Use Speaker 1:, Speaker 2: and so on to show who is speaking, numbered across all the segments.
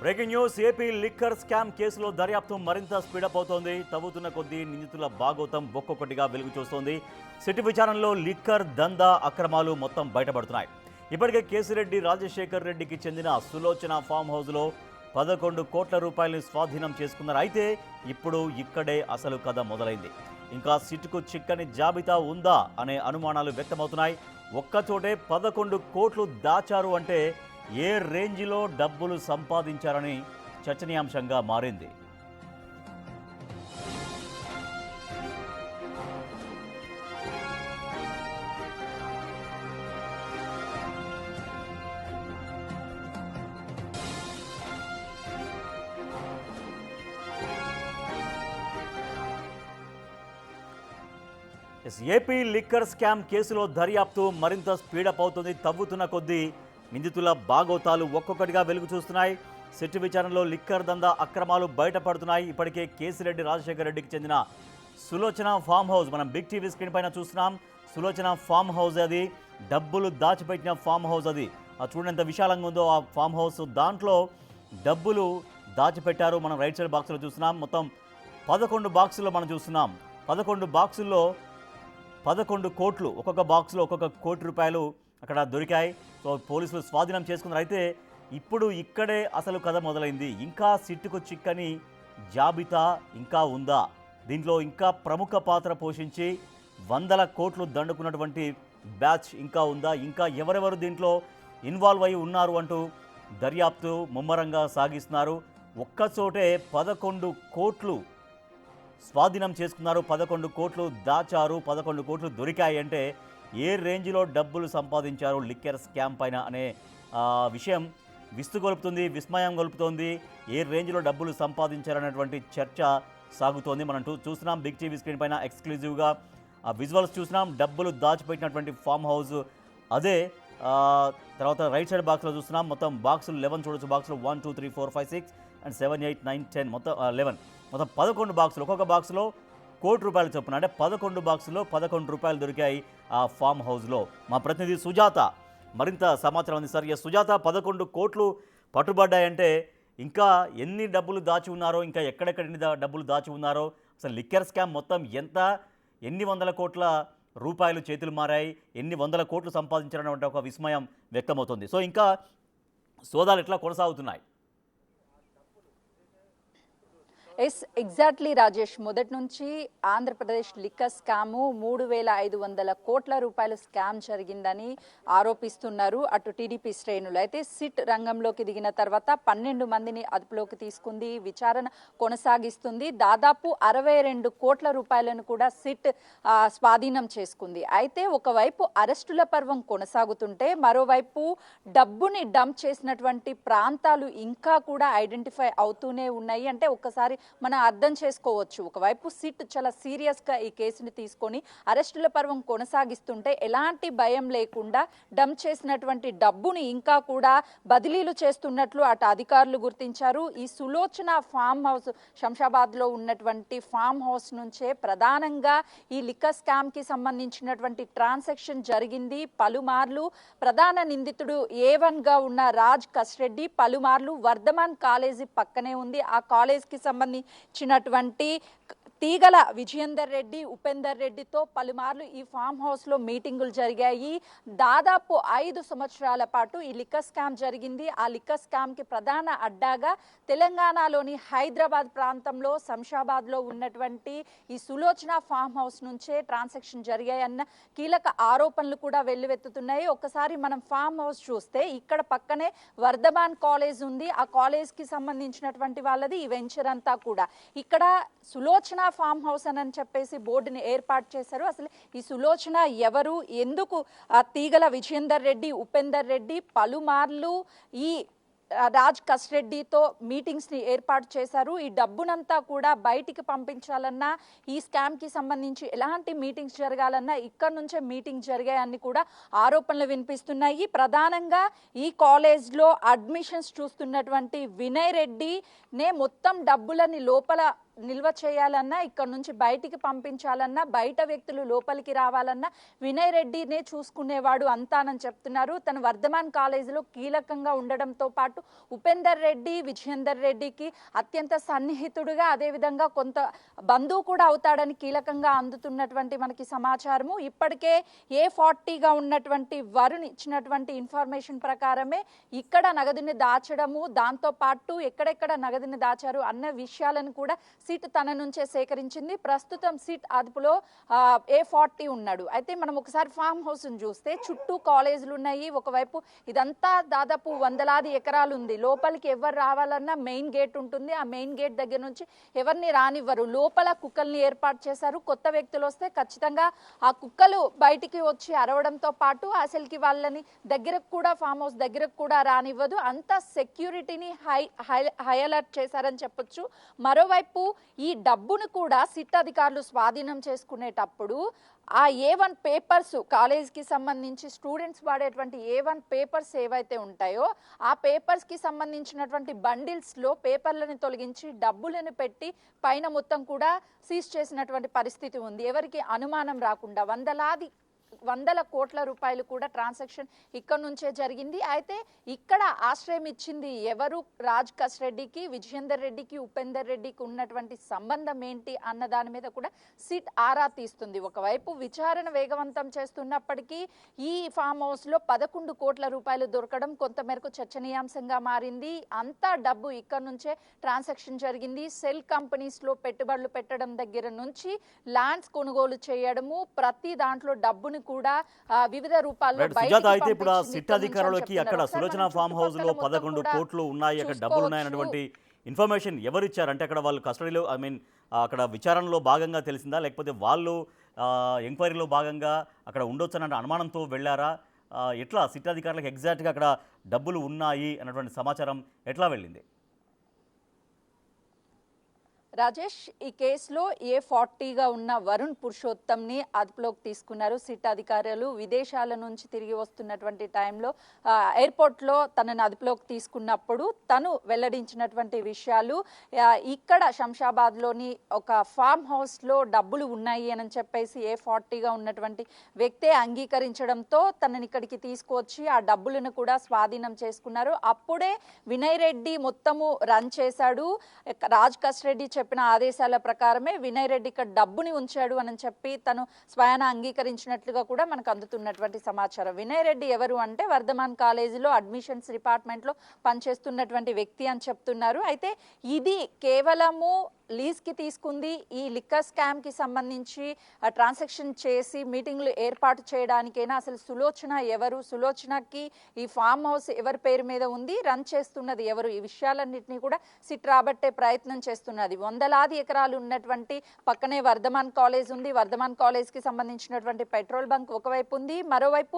Speaker 1: Breaking news AP liquor scam కేసులో దర్యాప్తు మరింత స్పీడప్ అవుతోంది. తవ్వుతున్న కొద్దీ నిందితుల భాగోతం ఒక్కొక్కటిగా వెలుగు చూస్తోంది. సిటీ విచారణలో లిక్కర్ దందా అక్రమాలు మొత్తం బయటపడుతున్నాయి. ఇప్పటికే కేసిరెడ్డి రాజశేఖర్ రెడ్డికి చెందిన సులోచన ఫామ్ హౌస్లో 11 కోట్ల రూపాయలను స్వాధీనం చేసుకున్నారు. అయితే ఇప్పుడు ఇక్కడే అసలు కథ మొదలైంది. ఇంకా సిట్కు చిక్కని జాబితా ఉందా అనే అనుమానాలు వ్యక్తమవుతున్నాయి. ఒక్కచోటే 11 కోట్లు దాచారు అంటే ఏ రేంజ్లో డబ్బులు సంపాదించారని చర్చనీయాంశంగా మారింది. ఏపీ లిక్కర్ స్కామ్ కేసులో దర్యాప్తు మరింత స్పీడప్ అవుతుంది. తవ్వుతున్న కొద్దీ నిందితుల భాగోతాలు ఒక్కొక్కటిగా వెలుగు చూస్తున్నాయి. సిట్ విచారణలో లిక్కర్ దందా అక్రమాలు బయటపడుతున్నాయి. ఇప్పటికే కేసిరెడ్డి రాజశేఖర్ రెడ్డికి చెందిన సులోచన ఫామ్ హౌస్ మనం బిగ్ టీవీ స్క్రీన్ పైన చూస్తున్నాం. సులోచన ఫామ్ హౌస్ అది డబ్బులు దాచిపెట్టిన ఫామ్ హౌస్. అది చూడండి ఎంత విశాలంగా ఉందో ఆ ఫామ్ హౌస్. దాంట్లో డబ్బులు దాచిపెట్టారు. మనం రైట్ సైడ్ బాక్స్లో చూస్తున్నాం. మొత్తం 11 బాక్సుల్లో మనం చూస్తున్నాం. 11 బాక్సుల్లో 11 కోట్లు, ఒక్కొక్క బాక్స్లో ఒక్కొక్క కోటి రూపాయలు అక్కడ దొరికాయి. సో పోలీసులు స్వాధీనం చేసుకున్నారు. అయితే ఇప్పుడు ఇక్కడే అసలు కథ మొదలైంది. ఇంకా సిట్టుకు చిక్కని జాబితా ఇంకా ఉందా? దీంట్లో ఇంకా ప్రముఖ పాత్ర పోషించి 100 కోట్లు దండుకున్నటువంటి బ్యాచ్ ఇంకా ఉందా? ఇంకా ఎవరెవరు దీంట్లో ఇన్వాల్వ్ అయి ఉన్నారు అంటూ దర్యాప్తు ముమ్మరంగా సాగిస్తున్నారు. ఒక్కచోటే 11 కోట్లు స్వాధీనం చేసుకున్నారు. 11 కోట్లు దాచారు, 11 కోట్లు దొరికాయి అంటే ఏ రేంజ్లో డబ్బులు సంపాదించారు లిక్కర్ స్కామ్ పైన అనే విషయం విస్తుగొలుపుతుంది, విస్మయం గొలుపుతోంది. ఏ రేంజ్లో డబ్బులు సంపాదించారనేటువంటి చర్చ సాగుతోంది. మనం చూస్తున్నాం బిగ్ టీవీ స్క్రీన్ పైన ఎక్స్క్లూజివ్గా విజువల్స్ చూస్తున్నాం. డబ్బులు దాచిపెట్టినటువంటి ఫామ్ హౌస్ అదే. తర్వాత రైట్ సైడ్ బాక్స్లో చూస్తున్నాం. మొత్తం బాక్సులు 11 చూడొచ్చు. బాక్సులు 1 2 3 4 5 6 అండ్ 7 8 9 10 మొత్తం 11, మొత్తం 11 బాక్సులు. ఒక్కొక్క బాక్సులో కోటి రూపాయలు చొప్పున అంటే 11 బాక్సుల్లో 11 రూపాయలు దొరికాయి ఆ ఫామ్ హౌస్లో. మా ప్రతినిధి సుజాత మరింత సమాచారం అందిస్తారు. సుజాత, 11 కోట్లు పట్టుబడ్డాయంటే ఇంకా ఎన్ని డబ్బులు దాచి ఉన్నారో, ఇంకా ఎక్కడెక్కడ డబ్బులు దాచి ఉన్నారో, అసలు లిక్కర్ స్కామ్ మొత్తం ఎంత, ఎన్ని వందల కోట్ల రూపాయలు చేతులు మారాయి, ఎన్ని వందల కోట్లు సంపాదించారనే ఒక విస్మయం వ్యక్తమవుతుంది. సో ఇంకా సోదాలు ఎట్లా కొనసాగుతున్నాయి?
Speaker 2: ఎగ్జాక్ట్లీ రాజేష్, మొదటి నుంచి ఆంధ్రప్రదేశ్ లిక్కర్ స్కాము 3,500 కోట్ల రూపాయలు స్కామ్ జరిగిందని ఆరోపిస్తున్నారు అటు టీడీపీ శ్రేణులు. అయితే సిట్ రంగంలోకి దిగిన తర్వాత 12 మందిని అదుపులోకి తీసుకుంది, విచారణ కొనసాగిస్తుంది. దాదాపు 62 కోట్ల రూపాయలను కూడా సిట్ స్వాధీనం చేసుకుంది. అయితే ఒకవైపు అరెస్టుల పర్వం కొనసాగుతుంటే మరోవైపు డబ్బుని డంప్ చేసినటువంటి ప్రాంతాలు ఇంకా కూడా ఐడెంటిఫై అవుతూనే ఉన్నాయి. అంటే ఒక్కసారి మనం అర్థం చేసుకోవచ్చు, ఒకవైపు సిట్ చాలా సీరియస్గా ఈ కేసుని తీసుకొని అరెస్టుల పర్వం కొనసాగిస్తుంటే ఎలాంటి భయం లేకుండా డంప్ చేసినటువంటి డబ్బుని ఇంకా కూడా బదిలీలు చేస్తున్నట్లు అటు అధికారులు గుర్తించారు. ఈ సులోచన ఫామ్ హౌస్ శంషాబాద్లో ఉన్నటువంటి ఫామ్ హౌస్ నుంచే ప్రధానంగా ఈ లిక్కర్ స్కామ్కి సంబంధించినటువంటి ట్రాన్సాక్షన్ జరిగింది. పలుమార్లు ప్రధాన నిందితుడు A1గా ఉన్న రాజ్ కస్రెడ్డి పలుమార్లు వర్ధమాన్ కాలేజీ పక్కనే ఉంది, ఆ కాలేజ్కి సంబంధించినటువంటి తీగల విజయేందర్ రెడ్డి, ఉపేందర్ రెడ్డితో పలుమార్లు ఈ ఫామ్ హౌస్లో మీటింగులు జరిగాయి. దాదాపు 5 సంవత్సరాల పాటు ఈ లిక్కర్ స్కామ్ జరిగింది. ఆ లిక్కర్ స్కామ్కి ప్రధాన అడ్డాగా తెలంగాణలోని హైదరాబాద్ ప్రాంతంలో శంషాబాద్లో ఉన్నటువంటి ఈ సులోచన ఫామ్ హౌస్ నుంచే ట్రాన్సాక్షన్ జరిగాయన్న కీలక ఆరోపణలు కూడా వెల్లువెత్తుతున్నాయి. ఒక్కసారి మనం ఫామ్ హౌస్ చూస్తే ఇక్కడ పక్కనే వర్ధమాన్ కాలేజ్ ఉంది, ఆ కాలేజ్కి సంబంధించినటువంటి వాళ్ళది ఈ వెంచర్ అంతా కూడా. ఇక్కడ సులోచన ఫామ్ హౌస్ అని చెప్పేసి బోర్డుని ఏర్పాటు చేశారు. అసలు ఈ సులోచన ఎవరు, ఎందుకు తీగల విజయేందర్ రెడ్డి, ఉపేందర్ రెడ్డి పలుమార్లు ఈ రాజ్ కస్రెడ్డితో మీటింగ్స్ని ఏర్పాటు చేశారు. ఈ డబ్బునంతా కూడా బయటికి పంపించాలన్నా, ఈ స్కామ్కి సంబంధించి ఎలాంటి మీటింగ్స్ జరగాలన్నా ఇక్కడ నుంచే మీటింగ్స్ జరిగాయని కూడా ఆరోపణలు వినిపిస్తున్నాయి. ప్రధానంగా ఈ కాలేజ్లో అడ్మిషన్స్ చూస్తున్నటువంటి వినయ్ రెడ్డినే మొత్తం డబ్బులని లోపల నిల్వ చేయాలన్నా, ఇక్కడ నుంచి బయటికి పంపించాలన్నా, బయట వ్యక్తులు లోపలికి రావాలన్నా వినయ్ రెడ్డినే చూసుకునేవాడు అంతానని చెప్తున్నారు. తను వర్ధమాన్ కాలేజీలో కీలకంగా ఉండడంతో పాటు ఉపేందర్ రెడ్డి, విజయేందర్ రెడ్డికి అత్యంత సన్నిహితుడుగా, అదేవిధంగా కొంత బంధువు కూడా అవుతాడని కీలకంగా అందుతున్నటువంటి మనకి సమాచారము. ఇప్పటికే A40గా ఉన్నటువంటి వరుణ్ ఇచ్చినటువంటి ఇన్ఫర్మేషన్ ప్రకారమే ఇక్కడ నగదుని దాచడము, దాంతో పాటు ఎక్కడెక్కడ నగదుని దాచారు అన్న విషయాలను కూడా సిట్ తన నుంచే సేకరించింది. ప్రస్తుతం సిట్ అదుపులో A40 ఉన్నాడు. అయితే మనం ఒకసారి ఫామ్ హౌస్ చూస్తే చుట్టూ కాలేజీలు ఉన్నాయి. ఒకవైపు ఇదంతా దాదాపు వందలాది ఎకరాలు ఉంది. లోపలికి ఎవరు రావాలన్నా మెయిన్ గేట్ ఉంటుంది. ఆ మెయిన్ గేట్ దగ్గర నుంచి ఎవరిని రానివ్వరు. లోపల కుక్కల్ని ఏర్పాటు చేశారు. కొత్త వ్యక్తులు వస్తే ఖచ్చితంగా ఆ కుక్కలు బయటికి వచ్చి అరవడంతో పాటు అసలుకి వాళ్ళని దగ్గరకు కూడా, ఫామ్ హౌస్ దగ్గరకు కూడా రానివ్వదు. అంత సెక్యూరిటీని హై అలర్ట్ చేశారని చెప్పొచ్చు. మరోవైపు ఈ డబ్బును కూడా సిట్ అధికారులు స్వాధీనం చేసుకునేటప్పుడు ఆ A1 పేపర్స్, కాలేజ్కి సంబంధించి స్టూడెంట్స్ వాడేటువంటి A1 పేపర్స్ ఏవైతే ఉంటాయో ఆ పేపర్స్కి సంబంధించినటువంటి బండిల్స్లో పేపర్లను తొలగించి డబ్బులను పెట్టి పైన మొత్తం కూడా సీజ్ చేసినటువంటి పరిస్థితి ఉంది. ఎవరికి అనుమానం రాకుండా వందల కోట్ల రూపాయలు కూడా ట్రాన్సాక్షన్ ఇక్కడ నుంచే జరిగింది. అయితే ఇక్కడ ఆశ్రయం ఇచ్చింది ఎవరు? రాజ్ కస్ రెడ్డికి, విజయేందర్ రెడ్డికి, ఉపేందర్ రెడ్డికి ఉన్నటువంటి సంబంధం ఏంటి అన్న దాని మీద కూడా సిట్ ఆరా తీస్తుంది. ఒకవైపు విచారణ వేగవంతం చేస్తున్నప్పటికీ ఈ ఫామ్ హౌస్లో 11 కోట్ల రూపాయలు దొరకడం కొంతమేరకు చర్చనీయాంశంగా మారింది. అంతా డబ్బు ఇక్కడ నుంచే ట్రాన్సాక్షన్ జరిగింది. సెల్ కంపెనీస్లో పెట్టుబడులు పెట్టడం దగ్గర నుంచి ల్యాండ్స్ కొనుగోలు చేయడము, ప్రతి దాంట్లో డబ్బును కూడా వివిధ రూపాల్లో
Speaker 1: సుజాత, అయితే ఇప్పుడు సిట్ అధికారులకి అక్కడ సులోచన ఫామ్ హౌస్ లో 11 కోట్లు ఉన్నాయి, అక్కడ డబ్బులు ఉన్నాయన్నటువంటి ఇన్ఫర్మేషన్ ఎవరిచ్చారు? అంటే అక్కడ వాళ్ళు కస్టడీలో, అక్కడ విచారణలో భాగంగా తెలిసిందా, లేకపోతే వాళ్ళు ఎంక్వైరీలో భాగంగా అక్కడ ఉండొచ్చు అన్న అనుమానంతో వెళ్ళారా? ఎట్లా సిట్ అధికారులకు ఎగ్జాక్ట్గా అక్కడ డబ్బులు ఉన్నాయి అన్నటువంటి సమాచారం ఎట్లా వెళ్ళింది?
Speaker 2: రాజేష్, ఈ కేసులో A40గా ఉన్న వరుణ్ పురుషోత్తంని అదుపులోకి తీసుకున్నారు సిట్ అధికారులు. విదేశాల నుంచి తిరిగి వస్తున్నటువంటి టైంలో ఎయిర్పోర్ట్లో తనని అదుపులోకి తీసుకున్నప్పుడు తను వెల్లడించినటువంటి విషయాలు, ఇక్కడ శంషాబాద్లోని ఒక ఫామ్ హౌస్లో డబ్బులు ఉన్నాయి అని చెప్పేసి A40గా ఉన్నటువంటి వ్యక్తే అంగీకరించడంతో తనని ఇక్కడికి తీసుకువచ్చి ఆ డబ్బులను కూడా స్వాధీనం చేసుకున్నారు. అప్పుడే వినయ్ రెడ్డి మొత్తము రన్ చేశాడు. రాజ్ కస్ రెడ్డి చెప్పిన ఆదేశాల ప్రకారమే వినయ్ రెడ్డి ఇక్కడ డబ్బుని ఉంచాడు అని చెప్పి తను స్వయాన అంగీకరించినట్లుగా కూడా మనకు అందుతున్నటువంటి సమాచారం. వినయ్ రెడ్డి ఎవరు అంటే వర్ధమాన్ కాలేజీలో అడ్మిషన్స్ డిపార్ట్మెంట్లో పనిచేస్తున్నటువంటి వ్యక్తి అని చెప్తున్నారు. అయితే ఇది కేవలము లీజ్కి తీసుకుంది. ఈ లిక్కర్ స్కామ్కి సంబంధించి ట్రాన్సాక్షన్ చేసి మీటింగ్లు ఏర్పాటు చేయడానికైనా అసలు సులోచన ఎవరు, సులోచనకి ఈ ఫామ్ హౌస్ ఎవరి పేరు మీద ఉంది, రన్ చేస్తున్నది ఎవరు, ఈ విషయాలన్నింటినీ కూడా సిట్ రాబట్టే ప్రయత్నం చేస్తున్నది. వందలాది ఎకరాలు ఉన్నటువంటి పక్కనే వర్ధమాన్ కాలేజ్ ఉంది. వర్ధమాన్ కాలేజ్కి సంబంధించినటువంటి పెట్రోల్ బంక్ ఒకవైపు ఉంది. మరోవైపు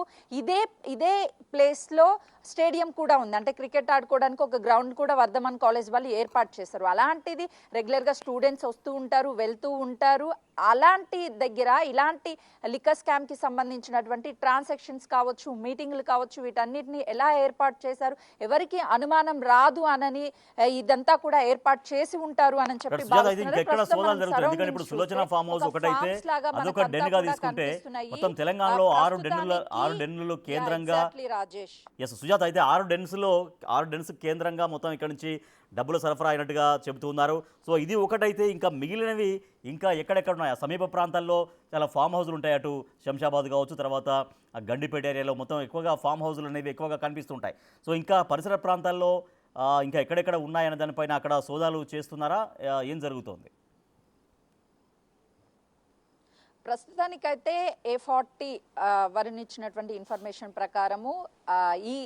Speaker 2: ఇదే ప్లేస్లో స్టేడియం కూడా ఉంది. అంటే క్రికెట్ ఆడుకోవడానికి ఒక గ్రౌండ్ కూడా వర్ధమాన్ కాలేజ్ వాళ్ళు ఏర్పాటు చేశారు. అలాంటిది రెగ్యులర్గా స్టూడెంట్స్ వస్తూ ఉంటారు, వెళ్తూ ఉంటారు. అలాంటి దగ్గర ఇలాంటి లిక్కర్ స్కామ్కి సంబంధించినటువంటి ట్రాన్సాక్షన్స్ కావచ్చు, మీటింగ్లు కావచ్చు, వీటన్నిటిని ఎలా ఏర్పాటు చేశారు, ఎవరికి అనుమానం రాదు అనని ఇదంతా కూడా ఏర్పాటు చేసి ఉంటారు అని చెప్పి
Speaker 1: సులోచన ఫామ్ హౌస్ ఒకటైతే అదొక డెన్ గా తీసుకుంటే మొత్తం తెలంగాణలో 6 డెన్నులు కేంద్రంగా సుజాత, అయితే 6 డెన్స్ కేంద్రంగా మొత్తం ఇక్కడ నుంచి డబ్బులు సరఫరా అయినట్టుగా చెబుతున్నారు. సో ఇది ఒకటైతే ఇంకా మిగిలినవి ఇంకా ఎక్కడెక్కడ ఉన్నాయి? ఆ సమీప ప్రాంతాల్లో చాలా ఫామ్ హౌజులు ఉంటాయి. అటు శంషాబాద్ కావచ్చు, తర్వాత గండిపేట ఏరియాలో మొత్తం ఎక్కువగా ఫామ్ హౌజులు అనేవి ఎక్కువగా కనిపిస్తుంటాయి. సో ఇంకా పరిసర ప్రాంతాల్లో ఇంకా ఎక్కడెక్కడ ఉన్నాయనే దానిపైన అక్కడ సోదాలు చేస్తున్నారా? ఏం జరుగుతోంది?
Speaker 2: ప్రస్తుతానికైతే A40 వరుణ్ ఇచ్చినటువంటి ఇన్ఫర్మేషన్ ప్రకారము ఈ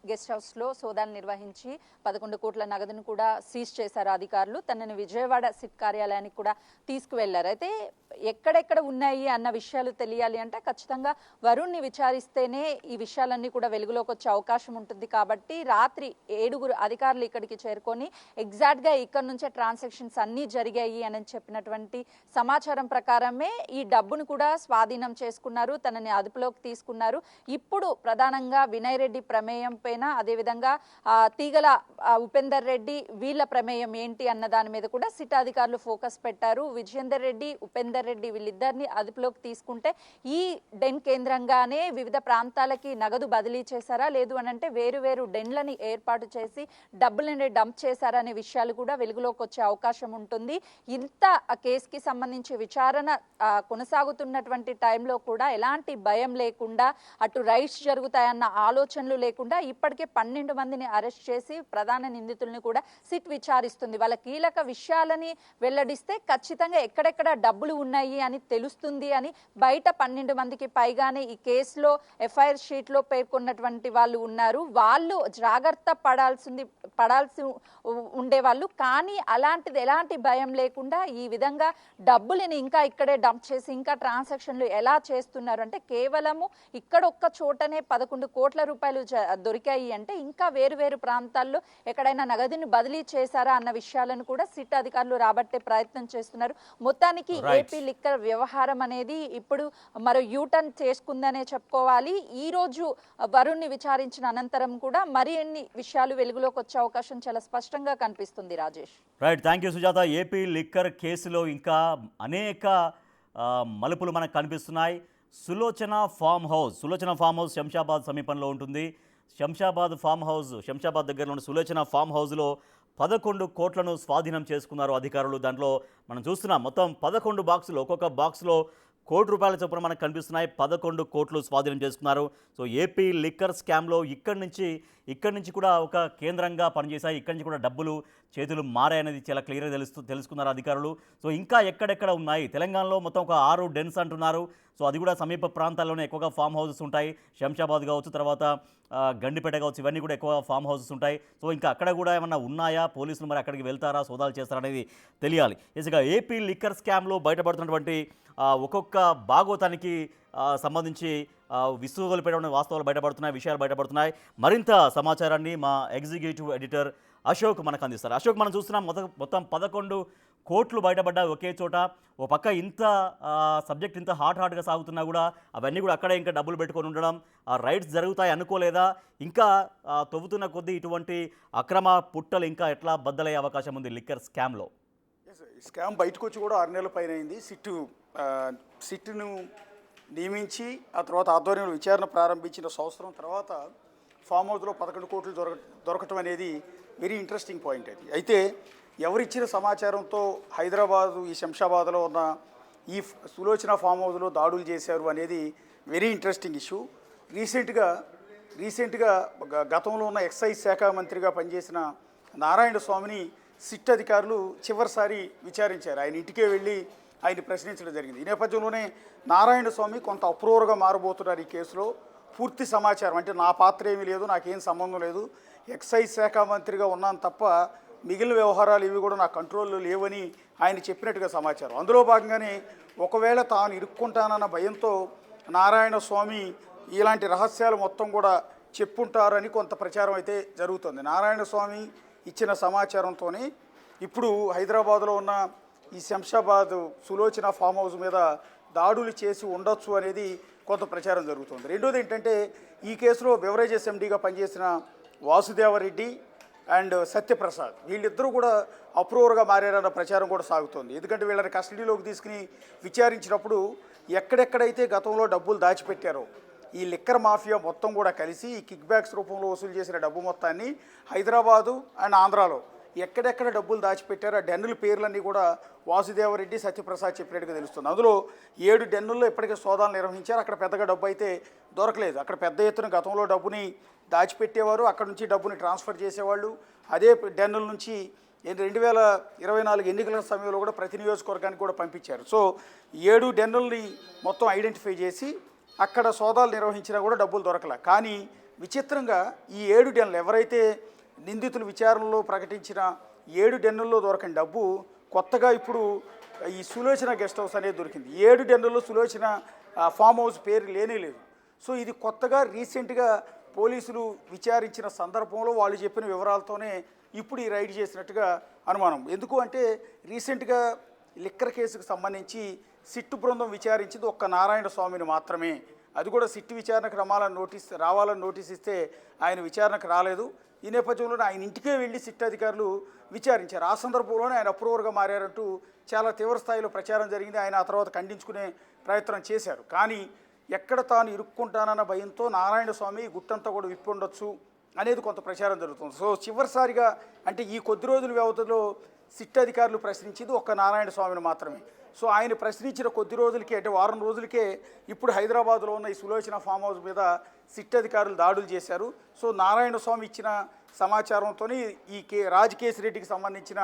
Speaker 2: గెస్ట్ హౌస్లో సోదాలు నిర్వహించి 11 కోట్ల నగదును కూడా సీజ్ చేశారు అధికారులు. తనని విజయవాడ సిట్ కార్యాలయానికి కూడా తీసుకువెళ్లారు. అయితే ఎక్కడెక్కడ ఉన్నాయి అన్న విషయాలు తెలియాలి అంటే ఖచ్చితంగా వరుణ్ని విచారిస్తేనే ఈ విషయాలన్నీ కూడా వెలుగులోకి వచ్చే అవకాశం ఉంటుంది. కాబట్టి రాత్రి 7 అధికారులు ఇక్కడికి చేరుకొని ఎగ్జాక్ట్గా ఇక్కడ నుంచే ట్రాన్సాక్షన్స్ అన్నీ జరిగాయి అని చెప్పినటువంటి సమాచారం ప్రకారమే ఈ డబ్బును కూడా స్వాధీనం చేసుకున్నారు, తనని అదుపులోకి తీసుకున్నారు. ఇప్పుడు ప్రధానంగా వినయ్ రెడ్డి ప్రమేయం పైన, అదేవిధంగా తీగల ఉపేందర్ రెడ్డి వీళ్ళ ప్రమేయం ఏంటి అన్న దాని మీద కూడా సిట్ అధికారులు ఫోకస్ పెట్టారు. విజయేందర్ రెడ్డి, ఉపేందర్ రెడ్డి వీళ్ళిద్దరిని అదుపులోకి తీసుకుంటే ఈ డెన్ కేంద్రంగానే వివిధ ప్రాంతాలకి నగదు బదిలీ చేశారా, లేదు అని అంటే వేరు వేరు డెన్లని ఏర్పాటు చేసి డబ్బులని డంప్ చేశారా అనే విషయాలు కూడా వెలుగులోకి వచ్చే అవకాశం ఉంటుంది. ఇంత కేసుకి సంబంధించి విచారణ కొనసాగుతున్నటువంటి టైంలో కూడా ఎలాంటి భయం లేకుండా, అటు రైట్స్ జరుగుతాయన్న ఆలోచనలు లేకుండా ఇప్పటికే 12 మందిని అరెస్ట్ చేసి ప్రధాన నిందితుల్ని కూడా సిట్ విచారిస్తుంది. వాళ్ళ కీలక విషయాలని వెల్లడిస్తే ఖచ్చితంగా ఎక్కడెక్కడ డబ్బులు ఉన్నాయి అని తెలుస్తుంది అని బయట 12 మందికి పైగానే ఈ కేసులో ఎఫ్ఐఆర్ షీట్లో పేర్కొన్నటువంటి వాళ్ళు ఉన్నారు. వాళ్ళు జాగ్రత్త పడాల్సి ఉండేవాళ్ళు. కానీ అలాంటిది ఎలాంటి భయం లేకుండా ఈ విధంగా డబ్బులని ఇంకా ఇక్కడే డంప్ చేసి ఇంకా ట్రాన్సాక్షన్లు ఎలా చేస్తున్నారు అంటే, కేవలము ఇక్కడ ఒక్క చోటనే 11 కోట్ల రూపాయలు దొరికాయి అంటే ఇంకా వేరు వేరు ప్రాంతాల్లో ఎక్కడైనా నగదుని బదిలీ చేశారా అన్న విషయాలను కూడా సిట్ అధికారులు రాబట్టే ప్రయత్నం చేస్తున్నారు. మొత్తానికి ఏపీ లిక్కర్ వ్యవహారం అనేది ఇప్పుడు మరో యూటర్న్ చేసుకుందనే చెప్పుకోవాలి. ఈ రోజు వరుణ్ని విచారించిన అనంతరం కూడా మరిన్ని విషయాలు వెలుగులోకి వచ్చే అవకాశం చాలా స్పష్టంగా కనిపిస్తుంది. Rajesh,
Speaker 1: right, thank you Sujatha. AP liquor కేసులో ఇంకా అనేక మలుపులు మనకు కనిపిస్తున్నాయి. సులోచన ఫామ్ హౌస్ శంషాబాద్ సమీపంలో ఉంటుంది. శంషాబాద్ దగ్గరలో ఉన్న సులోచన ఫామ్ హౌస్లో 11 కోట్లను స్వాధీనం చేసుకున్నారు అధికారులు. దాంట్లో మనం చూస్తున్నాం మొత్తం 11 బాక్సులు, ఒక్కొక్క బాక్స్లో ₹1 చొప్పున మనకు కనిపిస్తున్నాయి. 11 కోట్లు స్వాధీనం చేసుకున్నారు. సో ఏపీ లిక్కర్ స్కామ్లో ఇక్కడి నుంచి కూడా ఒక కేంద్రంగా పనిచేశాయి. ఇక్కడి నుంచి కూడా డబ్బులు చేతులు మారాయనేది చాలా క్లియర్గా తెలుసుకున్నారు అధికారులు. సో ఇంకా ఎక్కడెక్కడ ఉన్నాయి, తెలంగాణలో మొత్తం ఒక 6 డెన్స్ అంటున్నారు. సో అది కూడా సమీప ప్రాంతాల్లోనే ఎక్కువగా ఫామ్ హౌసెస్ ఉంటాయి. శంషాబాద్ కావచ్చు, తర్వాత గండిపేట కావచ్చు, ఇవన్నీ కూడా ఎక్కువ ఫామ్ హౌసెస్ ఉంటాయి. సో ఇంకా అక్కడ కూడా ఏమన్నా ఉన్నాయా, పోలీసులు మరి అక్కడికి వెళ్తారా, సోదాలు చేస్తారా అనేది తెలియాలి. ఇక ఏపీ లిక్కర్ స్కామ్లో బయటపడుతున్నటువంటి ఒక్కొక్క భాగోతానికి సంబంధించి విసుగొలిపేట వాస్తవాలు బయటపడుతున్నాయి, విషయాలు బయటపడుతున్నాయి. మరింత సమాచారాన్ని మా ఎగ్జిక్యూటివ్ ఎడిటర్ అశోక్ మనకు అందిస్తారు. అశోక్, మనం చూస్తున్నాం మొత్తం 11 కోట్లు బయటపడ్డాయి ఒకే చోట. ఓ పక్క ఇంత సబ్జెక్ట్ ఇంత హాట్గా సాగుతున్నా కూడా అవన్నీ కూడా అక్కడే ఇంకా డబ్బులు పెట్టుకొని ఉండడం, రైట్స్ జరుగుతాయి అనుకోలేదా? ఇంకా తవ్వుతున్న కొద్దీ ఇటువంటి అక్రమ పుట్టలు ఇంకా ఎట్లా బద్దలయ్యే అవకాశం ఉంది లిక్కర్ స్కామ్లో?
Speaker 3: స్కామ్ బయటకు వచ్చి కూడా 6 నెలల పైన అయింది. సిట్టును నియమించి ఆ తర్వాత ఆధ్వర్యంలో విచారణ ప్రారంభించిన సంవత్సరం తర్వాత ఫామ్ హౌస్లో 11 కోట్లు దొరకటం అనేది వెరీ ఇంట్రెస్టింగ్ పాయింట్. అది అయితే ఎవరిచ్చిన సమాచారంతో హైదరాబాదు ఈ శంషాబాద్లో ఉన్న ఈ సులోచన ఫామ్ హౌస్లో దాడులు చేశారు అనేది వెరీ ఇంట్రెస్టింగ్ ఇష్యూ. రీసెంట్గా గతంలో ఉన్న ఎక్సైజ్ శాఖ మంత్రిగా పనిచేసిన నారాయణ స్వామిని సిట్ అధికారులు చివరిసారి విచారించారు. ఆయన ఇంటికే వెళ్ళి ఆయన ప్రశ్నించడం జరిగింది. ఈ నేపథ్యంలోనే నారాయణ స్వామి కొంత అప్రూవర్గా మారబోతున్నారు ఈ కేసులో. పూర్తి సమాచారం అంటే నా పాత్ర ఏమీ లేదు, నాకేం సంబంధం లేదు, ఎక్సైజ్ శాఖ మంత్రిగా ఉన్నాను తప్ప మిగిలిన వ్యవహారాలు ఇవి కూడా నా కంట్రోల్లో లేవని ఆయన చెప్పినట్టుగా సమాచారం. అందులో భాగంగానే ఒకవేళ తాను ఇరుక్కుంటానన్న భయంతో నారాయణ స్వామి ఇలాంటి రహస్యాలు మొత్తం కూడా చెప్పుంటారని కొంత ప్రచారం అయితే జరుగుతుంది. నారాయణ స్వామి ఇచ్చిన సమాచారంతోనే ఇప్పుడు హైదరాబాద్లో ఉన్న ఈ శంషాబాద్ సులోచన ఫామ్ హౌస్ మీద దాడులు చేసి ఉండొచ్చు అనేది కొంత ప్రచారం జరుగుతుంది. రెండోది ఏంటంటే, ఈ కేసులో బెవరేజెస్ ఎండీగా పనిచేసిన వాసుదేవరెడ్డి అండ్ సత్యప్రసాద్ వీళ్ళిద్దరూ కూడా అప్రూవర్గా మారారన్న ప్రచారం కూడా సాగుతోంది. ఎందుకంటే వీళ్ళని కస్టడీలోకి తీసుకుని విచారించినప్పుడు ఎక్కడెక్కడైతే గతంలో డబ్బులు దాచిపెట్టారో ఈ లిక్కర్ మాఫియా మొత్తం కూడా కలిసి ఈ కిక్ బ్యాక్స్ రూపంలో వసూలు చేసిన డబ్బు మొత్తాన్ని హైదరాబాదు అండ్ ఆంధ్రాలో ఎక్కడెక్కడ డబ్బులు దాచిపెట్టారో ఆ డెన్నుల పేర్లన్నీ కూడా వాసుదేవరెడ్డి, సత్యప్రసాద్ చెప్పినట్టుగా తెలుస్తుంది. అందులో 7 డెన్నుల్లో ఇప్పటికే సోదాలు నిర్వహించారు. అక్కడ పెద్దగా డబ్బు అయితే దొరకలేదు. అక్కడ పెద్ద ఎత్తున గతంలో డబ్బుని దాచిపెట్టేవారు, అక్కడ నుంచి డబ్బుని ట్రాన్స్ఫర్ చేసేవాళ్ళు. అదే డెన్నుల నుంచి 2024 ఎన్నికల సమయంలో కూడా ప్రతి నియోజకవర్గానికి కూడా పంపించారు. సో 7 డెన్నుల్ని మొత్తం ఐడెంటిఫై చేసి అక్కడ సోదాలు నిర్వహించినా కూడా డబ్బులు దొరకలే. కానీ విచిత్రంగా ఈ 7 డెన్నులు ఎవరైతే నిందితులు విచారణలో ప్రకటించిన 7 డెన్నుల్లో దొరకని డబ్బు కొత్తగా ఇప్పుడు ఈ సులోచన గెస్ట్ హౌస్ అనేది దొరికింది. 7 డెన్నుల్లో సులోచన ఫామ్ హౌస్ పేరు లేనేలేదు. సో ఇది కొత్తగా రీసెంట్గా పోలీసులు విచారించిన సందర్భంలో వాళ్ళు చెప్పిన వివరాలతోనే ఇప్పుడు ఈ రైడ్ చేసినట్టుగా అనుమానం. ఎందుకు అంటే రీసెంట్గా లిక్కర్ కేసుకు సంబంధించి సిట్టు బృందం విచారించింది ఒక్క నారాయణ స్వామిని మాత్రమే. అది కూడా సిట్ విచారణకు రావాలని నోటీస్ ఇస్తే ఆయన విచారణకు రాలేదు. ఈ నేపథ్యంలో ఆయన ఇంటికే వెళ్ళి సిట్ అధికారులు విచారించారు. ఆ సందర్భంలోనే ఆయన అప్రూవర్గా మారారంటూ చాలా తీవ్ర స్థాయిలో ప్రచారం జరిగింది. ఆయన ఆ తర్వాత ఖండించుకునే ప్రయత్నం చేశారు. కానీ ఎక్కడ తాను ఇరుక్కుంటానన్న భయంతో నారాయణ స్వామి గుట్టంతా కూడా విప్పి ఉండొచ్చు అనేది కొంత ప్రచారం జరుగుతుంది. సో చివరిసారిగా అంటే ఈ కొద్ది రోజుల వ్యవధిలో సిట్ అధికారులు ప్రశ్నించింది ఒక్క నారాయణ స్వామిని మాత్రమే. సో ఆయన ప్రశ్నించిన కొద్ది రోజులకే అంటే వారం రోజులకే ఇప్పుడు హైదరాబాద్లో ఉన్న ఈ సులోచన ఫామ్ హౌస్ మీద సిట్ అధికారులు దాడులు చేశారు. సో నారాయణ స్వామి ఇచ్చిన సమాచారంతో ఈ రాజకేశ్ రెడ్డికి సంబంధించిన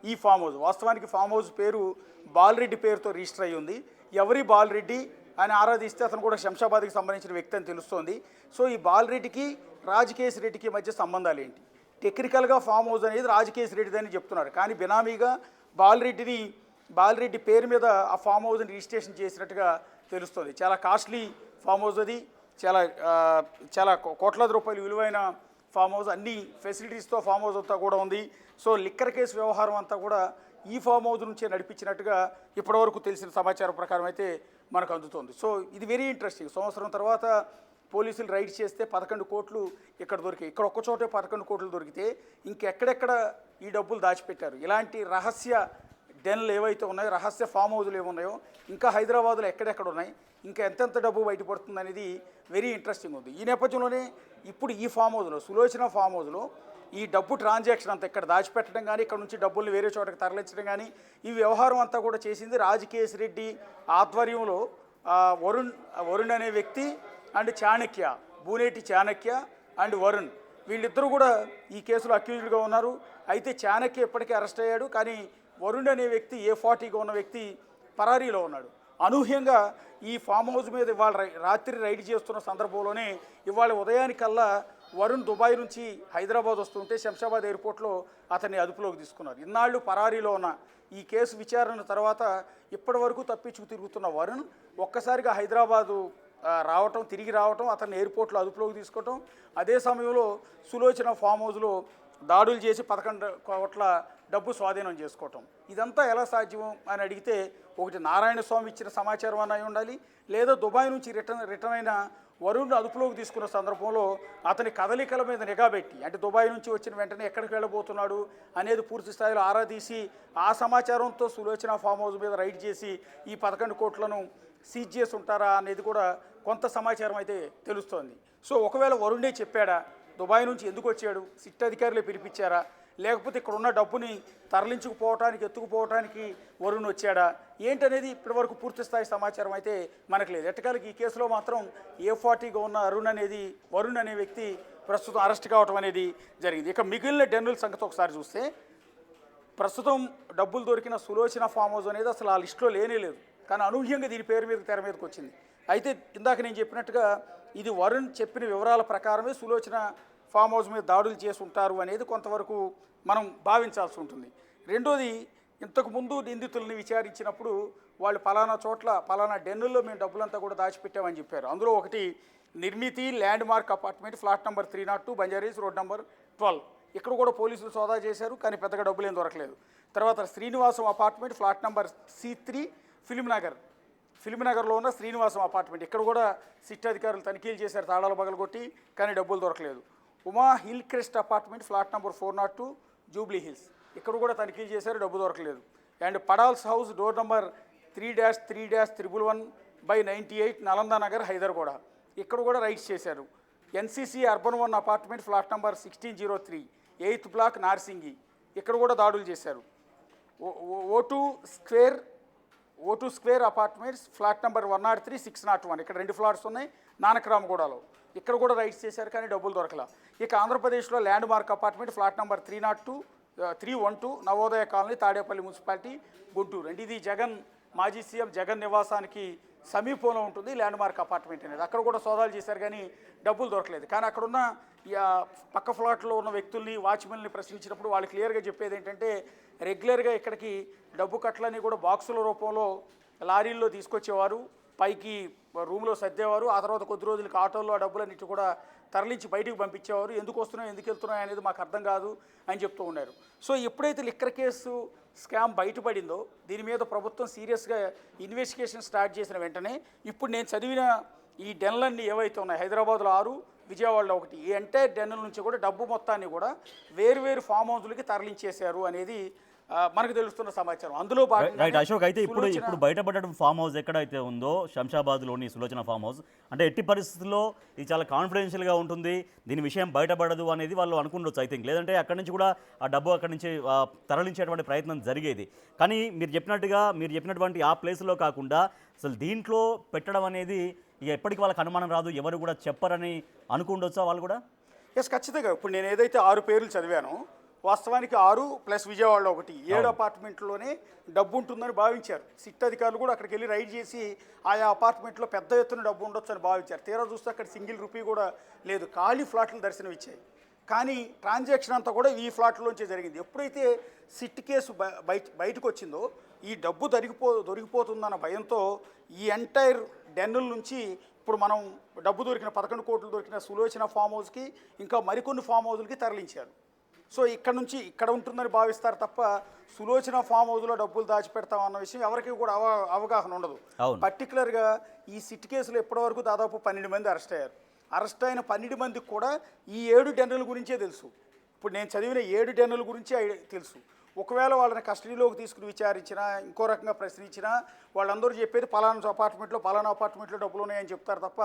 Speaker 3: ఈ ఫామ్ హౌస్ వాస్తవానికి ఫామ్ హౌస్ పేరు బాలరెడ్డి పేరుతో రిజిస్టర్ అయ్యి ఉంది. ఎవరి బాలరెడ్డి అని ఆరాధిస్తే అతను కూడా శంషాబాద్కి సంబంధించిన వ్యక్తి అని తెలుస్తోంది. సో ఈ బాలరెడ్డికి రాజకేశ్ రెడ్డికి మధ్య సంబంధాలు ఏంటి? టెక్నికల్గా ఫామ్ హౌస్ అనేది రాజకేశ్ రెడ్డిదని చెప్తున్నారు, కానీ బినామీగా బాలరెడ్డి పేరు మీద ఆ ఫామ్ హౌస్ని రిజిస్ట్రేషన్ చేసినట్టుగా తెలుస్తుంది. చాలా కాస్ట్లీ ఫామ్ హౌస్ అది, చాలా కోట్లాది రూపాయలు విలువైన ఫామ్ హౌస్, అన్ని ఫెసిలిటీస్తో ఫామ్ హౌస్ అంతా కూడా ఉంది. సో లిక్కర్ కేసు వ్యవహారం అంతా కూడా ఈ ఫామ్ హౌస్ నుంచే నడిపించినట్టుగా ఇప్పటివరకు తెలిసిన సమాచారం ప్రకారం అయితే మనకు అందుతోంది. సో ఇది వెరీ ఇంట్రెస్టింగ్. సంవత్సరం తర్వాత పోలీసులు రైడ్ చేస్తే 11 కోట్లు ఇక్కడ దొరికాయి. ఇక్కడ ఒక్కచోటే 11 కోట్లు దొరికితే ఇంకెక్కడెక్కడ ఈ డబ్బులు దాచిపెట్టారు? ఇలాంటి రహస్య డెన్లు ఏవైతే ఉన్నాయో, రహస్య ఫామ్ హౌజులు ఏమున్నాయో ఇంకా హైదరాబాద్లో ఎక్కడెక్కడ ఉన్నాయి, ఇంకా ఎంతెంత డబ్బు బయటపడుతుంది అనేది వెరీ ఇంట్రెస్టింగ్ ఉంది. ఈ నేపథ్యంలోనే ఇప్పుడు ఈ ఫామ్ హౌస్లో సులోచన ఫామ్ హౌస్లో ఈ డబ్బు ట్రాన్సాక్షన్ అంతా ఇక్కడ దాచిపెట్టడం కానీ, ఇక్కడ నుంచి డబ్బుల్ని వేరే చోటకి తరలించడం కానీ, ఈ వ్యవహారం అంతా కూడా చేసింది రాజకేశ్ రెడ్డి ఆధ్వర్యంలో వరుణ్ అనే వ్యక్తి అండ్ చాణక్య, బూనేటి చాణక్య అండ్ వరుణ్, వీళ్ళిద్దరూ కూడా ఈ కేసులో అక్యూజ్డ్గా ఉన్నారు. అయితే చాణక్య ఇప్పటికే అరెస్ట్ అయ్యాడు, కానీ వరుణ్ అనే వ్యక్తి A40గా ఉన్న వ్యక్తి పరారీలో ఉన్నాడు. అనూహ్యంగా ఈ ఫామ్ హౌస్ మీద ఇవాళ రాత్రి రైడ్ చేస్తున్న సందర్భంలోనే ఇవాళ ఉదయానికల్లా వరుణ్ దుబాయ్ నుంచి హైదరాబాద్ వస్తుంటే శంషాబాద్ ఎయిర్పోర్ట్లో అతన్ని అదుపులోకి తీసుకున్నారు. ఇన్నాళ్ళు పరారీలో ఉన్న ఈ కేసు విచారణ తర్వాత ఇప్పటి వరకు తప్పించుకు తిరుగుతున్న వరుణ్ ఒక్కసారిగా హైదరాబాదు తిరిగి రావటం, అతన్ని ఎయిర్పోర్ట్లో అదుపులోకి తీసుకోవటం, అదే సమయంలో సులోచన ఫామ్ హౌస్లో దాడులు చేసి 11 కోట్ల డబ్బు స్వాధీనం చేసుకోవటం. ఇదంతా ఎలా సాధ్యం అని అడిగితే ఒకటి నారాయణ స్వామి ఇచ్చిన సమాచారం అయి ఉండాలి, లేదా దుబాయ్ నుంచి రిటర్న్ అయిన వరుణ్ అదుపులోకి తీసుకున్న సందర్భంలో అతని కదలికల మీద నిఘా పెట్టి, అంటే దుబాయ్ నుంచి వచ్చిన వెంటనే ఎక్కడికి వెళ్ళబోతున్నాడు అనేది పూర్తి స్థాయిలో ఆరా తీసి ఆ సమాచారంతో సులోచన ఫామ్ హౌస్ మీద రైడ్ చేసి ఈ 11 కోట్లను సీజ్ చేసి ఉంటారా అనేది కూడా కొంత సమాచారం అయితే తెలుస్తోంది. సో ఒకవేళ వరుణే చెప్పాడా, దుబాయ్ నుంచి ఎందుకు వచ్చాడు, సిట్ అధికారులే పిలిపించారా, లేకపోతే ఇక్కడ ఉన్న డబ్బుని ఎత్తుకుపోవటానికి వరుణ్ వచ్చాడా ఏంటనేది ఇప్పటివరకు పూర్తి స్థాయి సమాచారం అయితే మనకు లేదు. ఎట్టకాలకి ఈ కేసులో మాత్రం A40గా ఉన్న వరుణ్ అనే వ్యక్తి ప్రస్తుతం అరెస్ట్ కావటం అనేది జరిగింది. ఇక మిగిలిన డెన్నుల సంగతి ఒకసారి చూస్తే ప్రస్తుతం డబ్బులు దొరికిన సులోచన ఫామ్ హౌస్ అనేది అసలు ఆ లిస్టులో లేనే లేదు, కానీ అనూహ్యంగా దీని పేరు మీద తెర మీదకి వచ్చింది. అయితే ఇందాక నేను చెప్పినట్టుగా ఇది వరుణ్ చెప్పిన వివరాల ప్రకారమే సులోచన ఫామ్ హౌస్ మీద దాడులు చేసి ఉంటారు అనేది కొంతవరకు మనం భావించాల్సి ఉంటుంది. రెండోది, ఇంతకుముందు నిందితుల్ని విచారించినప్పుడు వాళ్ళు పలానా డెన్నుల్లో మేము డబ్బులంతా కూడా దాచిపెట్టామని చెప్పారు. అందులో ఒకటి Nirmiti land mark apartment, flat number 302, బంజారీస్ రోడ్ నెంబర్ 12. ఇక్కడ కూడా పోలీసులు సోదా చేశారు, కానీ పెద్దగా డబ్బులు ఏం దొరకలేదు. తర్వాత Srinivasam apartment, flat number C3, ఫిలింనగర్లో ఉన్న శ్రీనివాసం అపార్ట్మెంట్, ఇక్కడ కూడా సిట్ అధికారులు తనిఖీలు చేశారు, తాళాలు పగలగొట్టి, కానీ డబ్బులు దొరకలేదు. Uma hill crest apartment, flat number 402, Jubilee Hills, ఇక్కడ కూడా తనిఖీలు చేశారు, డబ్బు దొరకలేదు. అండ్ పడాల్స్ house, door number 3-3-198, Nalanda Nagar, Hyderguda, ఇక్కడ కూడా రైడ్స్ చేశారు. NCC urban 1 apartment, flat number 1603, 8th block, Narsingi, ఇక్కడ కూడా దాడులు చేశారు. O2 square apartments, flat number 103, 601, ఇక్కడ 2 ఫ్లాట్స్ ఉన్నాయి నానక్రామగూడలో, ఇక్కడ కూడా రైడ్స్ చేశారు, కానీ డబ్బులు దొరకలా. ఇక ఆంధ్రప్రదేశ్లో land mark apartment, flat number 312, Navodaya colony, Tadepalli municipality, Guntur. అంటే ఇది మాజీ సీఎం జగన్ నివాసానికి సమీపంలో ఉంటుంది ల్యాండ్ మార్క్ అపార్ట్మెంట్ అనేది. అక్కడ కూడా సోదాలు చేశారు, కానీ డబ్బులు దొరకలేదు. కానీ అక్కడున్న పక్క ఫ్లాట్లో ఉన్న వ్యక్తుల్ని, వాచ్మెన్ని ప్రశ్నించినప్పుడు వాళ్ళు క్లియర్గా చెప్పేది ఏంటంటే రెగ్యులర్గా ఇక్కడికి డబ్బు కట్టలని కూడా బాక్సుల రూపంలో లారీల్లో తీసుకొచ్చేవారు, పైకి రూమ్లో సర్దేవారు, ఆ తర్వాత కొద్ది రోజులకి ఆటోల్లో ఆ డబ్బులన్నిటి కూడా తరలించి బయటికి పంపించేవారు. ఎందుకు వస్తున్నాయి, ఎందుకు వెళ్తున్నాయి అనేది మాకు అర్థం కాదు అని చెప్తూ ఉన్నారు. సో ఎప్పుడైతే లిక్కర్ కేసు స్కామ్ బయటపడిందో దీని మీద ప్రభుత్వం సీరియస్గా ఇన్వెస్టిగేషన్ స్టార్ట్ చేసిన వెంటనే ఇప్పుడు నేను చదివిన ఈ డెన్లన్నీ ఏవైతే ఉన్నాయి, హైదరాబాద్లో 6, విజయవాడలో 1, ఈ ఎంటైర్ డెన్నుల నుంచి కూడా డబ్బు మొత్తాన్ని కూడా వేరు ఫామ్ హౌస్లకి తరలించేశారు అనేది మనకు తెలుస్తున్న సమాచారం. అందులో
Speaker 1: రైట్ అశోక్, అయితే ఇప్పుడు బయటపడ్డ ఫామ్ హౌస్ ఎక్కడైతే ఉందో శంషాబాద్లోని సులోచన ఫామ్ హౌస్, అంటే ఎట్టి పరిస్థితుల్లో ఇది చాలా కాన్ఫిడెన్షియల్గా ఉంటుంది, దీని విషయం బయటపడదు అనేది వాళ్ళు అనుకుండొచ్చు ఐ థింక్. లేదంటే అక్కడి నుంచి కూడా ఆ డబ్బు అక్కడి నుంచి తరలించేటువంటి ప్రయత్నం జరిగేది. కానీ మీరు చెప్పినటువంటి ఆ ప్లేస్లో కాకుండా అసలు దీంట్లో పెట్టడం అనేది ఇక ఎప్పటికీ వాళ్ళకి అనుమానం రాదు, ఎవరు కూడా చెప్పరని అనుకుండొచ్చా వాళ్ళు కూడా?
Speaker 3: ఎస్, ఖచ్చితంగా. ఇప్పుడు నేను ఏదైతే 6 పేర్లు చదివానో వాస్తవానికి 6 ప్లస్ విజయవాడలో 1, 7 అపార్ట్మెంట్లోనే డబ్బు ఉంటుందని భావించారు. సిట్ అధికారులు కూడా అక్కడికి వెళ్ళి రైడ్ చేసి ఆయా అపార్ట్మెంట్లో పెద్ద ఎత్తున డబ్బు ఉండొచ్చు అని భావించారు. తీరా చూస్తే అక్కడ సింగిల్ రూపీ కూడా లేదు, ఖాళీ ఫ్లాట్లు దర్శనం ఇచ్చాయి. కానీ ట్రాన్సాక్షన్ అంతా కూడా ఈ ఫ్లాట్లోంచే జరిగింది. ఎప్పుడైతే సిట్ కేసు బయటకు వచ్చిందో ఈ డబ్బు దొరికిపోతుందన్న భయంతో ఈ ఎంటైర్ డెన్నుల నుంచి ఇప్పుడు మనం డబ్బు దొరికిన 11 కోట్లు దొరికిన సులోచన ఫామ్ హౌస్కి ఇంకా మరికొన్ని ఫామ్ హౌస్లకి తరలించారు. సో ఇక్కడ ఉంటుందని భావిస్తారు తప్ప సులోచన ఫామ్ హౌస్లో డబ్బులు దాచిపెడతాం అన్న విషయం ఎవరికి కూడా అవగాహన ఉండదు. పర్టికులర్గా ఈ సిట్ కేసులో ఇప్పటివరకు దాదాపు 12 మంది అరెస్ట్ అయ్యారు. అరెస్ట్ అయిన 12 మందికి కూడా ఈ 7 డెన్నుల గురించే తెలుసు. ఇప్పుడు నేను చదివిన 7 డెన్నుల గురించే తెలుసు. ఒకవేళ వాళ్ళని కస్టడీలోకి తీసుకుని విచారించినా, ఇంకో రకంగా ప్రశ్నించినా వాళ్ళందరూ చెప్పేది పలానా అపార్ట్మెంట్లో డబ్బులు ఉన్నాయని చెప్తారు తప్ప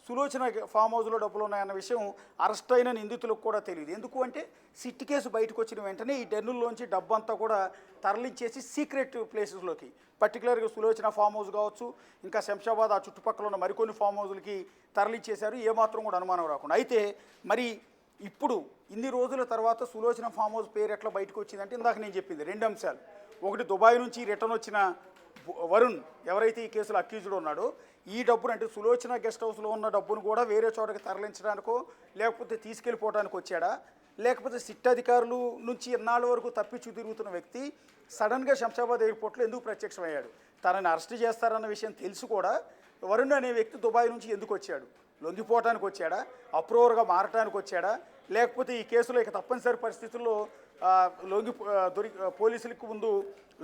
Speaker 3: సులోచన ఫామ్ హౌస్లో డబ్బులు ఉన్నాయన్న విషయం అరెస్ట్ అయిన నిందితులకు కూడా తెలియదు. ఎందుకు అంటే సిట్ కేసు బయటకు వచ్చిన వెంటనే ఈ డెన్నుల్లోంచి డబ్బు అంతా కూడా తరలించేసి సీక్రెట్ ప్లేసెస్లోకి, పర్టికులర్గా సులోచన ఫామ్ హౌస్ కావచ్చు, ఇంకా శంషాబాద్ ఆ చుట్టుపక్కల ఉన్న మరికొన్ని ఫామ్ హౌస్లకి తరలించేశారు, ఏమాత్రం కూడా అనుమానం రాకుండా. అయితే మరి ఇప్పుడు ఇన్ని రోజుల తర్వాత సులోచన ఫామ్ హౌస్ పేరు ఎట్లా బయటకు వచ్చిందంటే ఇందాక నేను చెప్పింది 2 అంశాలు. ఒకటి, దుబాయ్ నుంచి రిటర్న్ వచ్చిన వరుణ్ ఎవరైతే ఈ కేసులో అక్యూజ్డ్ ఉన్నాడో ఈ డబ్బును, అంటే సులోచన గెస్ట్ హౌస్లో ఉన్న డబ్బును కూడా వేరే చోటకి తరలించడానికో లేకపోతే తీసుకెళ్ళిపోవడానికి వచ్చాడా, లేకపోతే సిట్ అధికారులు నుంచి ఎన్నాళ్ళ వరకు తప్పించు తిరుగుతున్న వ్యక్తి సడన్గా శంషాబాద్ ఎయిర్పోర్ట్లో ఎందుకు ప్రత్యక్షమయ్యాడు, తనని అరెస్ట్ చేస్తారన్న విషయం తెలిసి కూడా వరుణ్ అనే వ్యక్తి దుబాయ్ నుంచి ఎందుకు వచ్చాడు, లొంగిపోవటానికి వచ్చాడా, అప్రూవర్గా మారటానికి వచ్చాడా, లేకపోతే ఈ కేసులో ఇక తప్పనిసరి పరిస్థితుల్లో పోలీసులకు ముందు